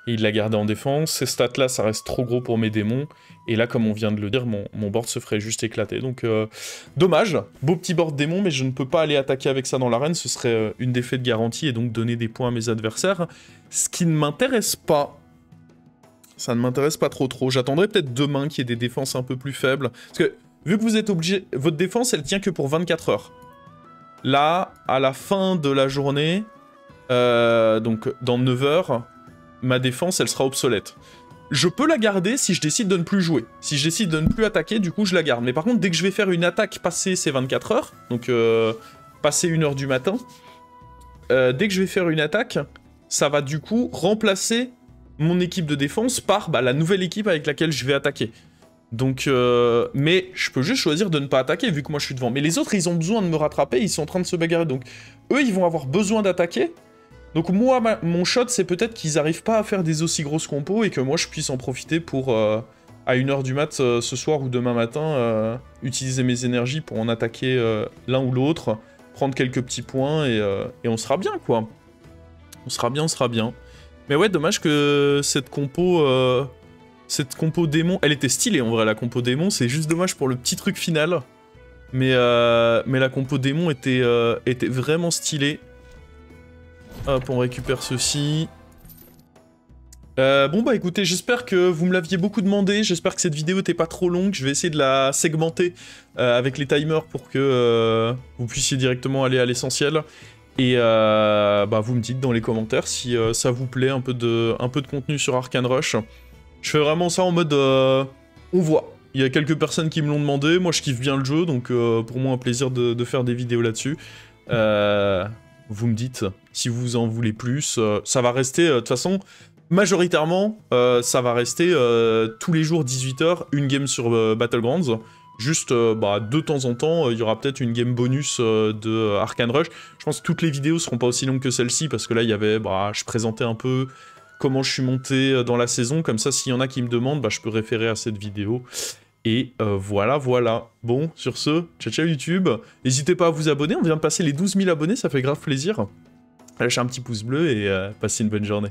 S1: et il l'a gardé en défense. Ces stats-là, ça reste trop gros pour mes démons, et là, comme on vient de le dire, mon board se ferait juste éclater. Donc, dommage, beau petit board démon, mais je ne peux pas aller attaquer avec ça dans l'arène, ce serait une défaite garantie, et donc donner des points à mes adversaires, ce qui ne m'intéresse pas. Ça ne m'intéresse pas trop. J'attendrai peut-être demain qu'il y ait des défenses un peu plus faibles. Parce que, vu que vous êtes obligé... Votre défense, elle tient que pour 24 heures. Là, à la fin de la journée, donc dans 9 heures, ma défense, elle sera obsolète. Je peux la garder si je décide de ne plus jouer. Si je décide de ne plus attaquer, du coup, je la garde. Mais par contre, dès que je vais faire une attaque passée ces 24 heures, donc passé 1 heure du matin, dès que je vais faire une attaque, ça va du coup remplacer... mon équipe de défense par la nouvelle équipe avec laquelle je vais attaquer. Donc, mais je peux juste choisir de ne pas attaquer vu que moi je suis devant. Mais les autres, ils ont besoin de me rattraper, ils sont en train de se bagarrer. Donc, eux, ils vont avoir besoin d'attaquer. Donc moi, mon shot, c'est peut-être qu'ils arrivent pas à faire des aussi grosses compos et que moi, je puisse en profiter pour, à 1h du mat ce soir ou demain matin, utiliser mes énergies pour en attaquer l'un ou l'autre, prendre quelques petits points et on sera bien, quoi. On sera bien, on sera bien. Mais ouais, dommage que cette compo démon... Elle était stylée, en vrai, la compo démon. C'est juste dommage pour le petit truc final. Mais la compo démon était vraiment stylée. Hop, on récupère ceci. Bon bah écoutez, j'espère que vous me l'aviez beaucoup demandé, j'espère que cette vidéo n'était pas trop longue, je vais essayer de la segmenter avec les timers pour que vous puissiez directement aller à l'essentiel. Et bah vous me dites dans les commentaires si ça vous plaît, un peu de contenu sur Arcane Rush. Je fais vraiment ça en mode on voit. Il y a quelques personnes qui me l'ont demandé, moi je kiffe bien le jeu, donc pour moi un plaisir de faire des vidéos là-dessus. Vous me dites si vous en voulez plus, ça va rester, de toute façon, majoritairement, ça va rester tous les jours 18h, une game sur Battlegrounds. Juste, bah, de temps en temps, il y aura peut-être une game bonus de Arcane Rush. Je pense que toutes les vidéos seront pas aussi longues que celle-ci, parce que là, il y avait, bah, je présentais un peu comment je suis monté dans la saison, comme ça, s'il y en a qui me demandent, bah, je peux référer à cette vidéo. Et voilà, voilà. Bon, sur ce, ciao ciao YouTube. N'hésitez pas à vous abonner, on vient de passer les 12 000 abonnés, ça fait grave plaisir. Lâchez un petit pouce bleu et passez une bonne journée.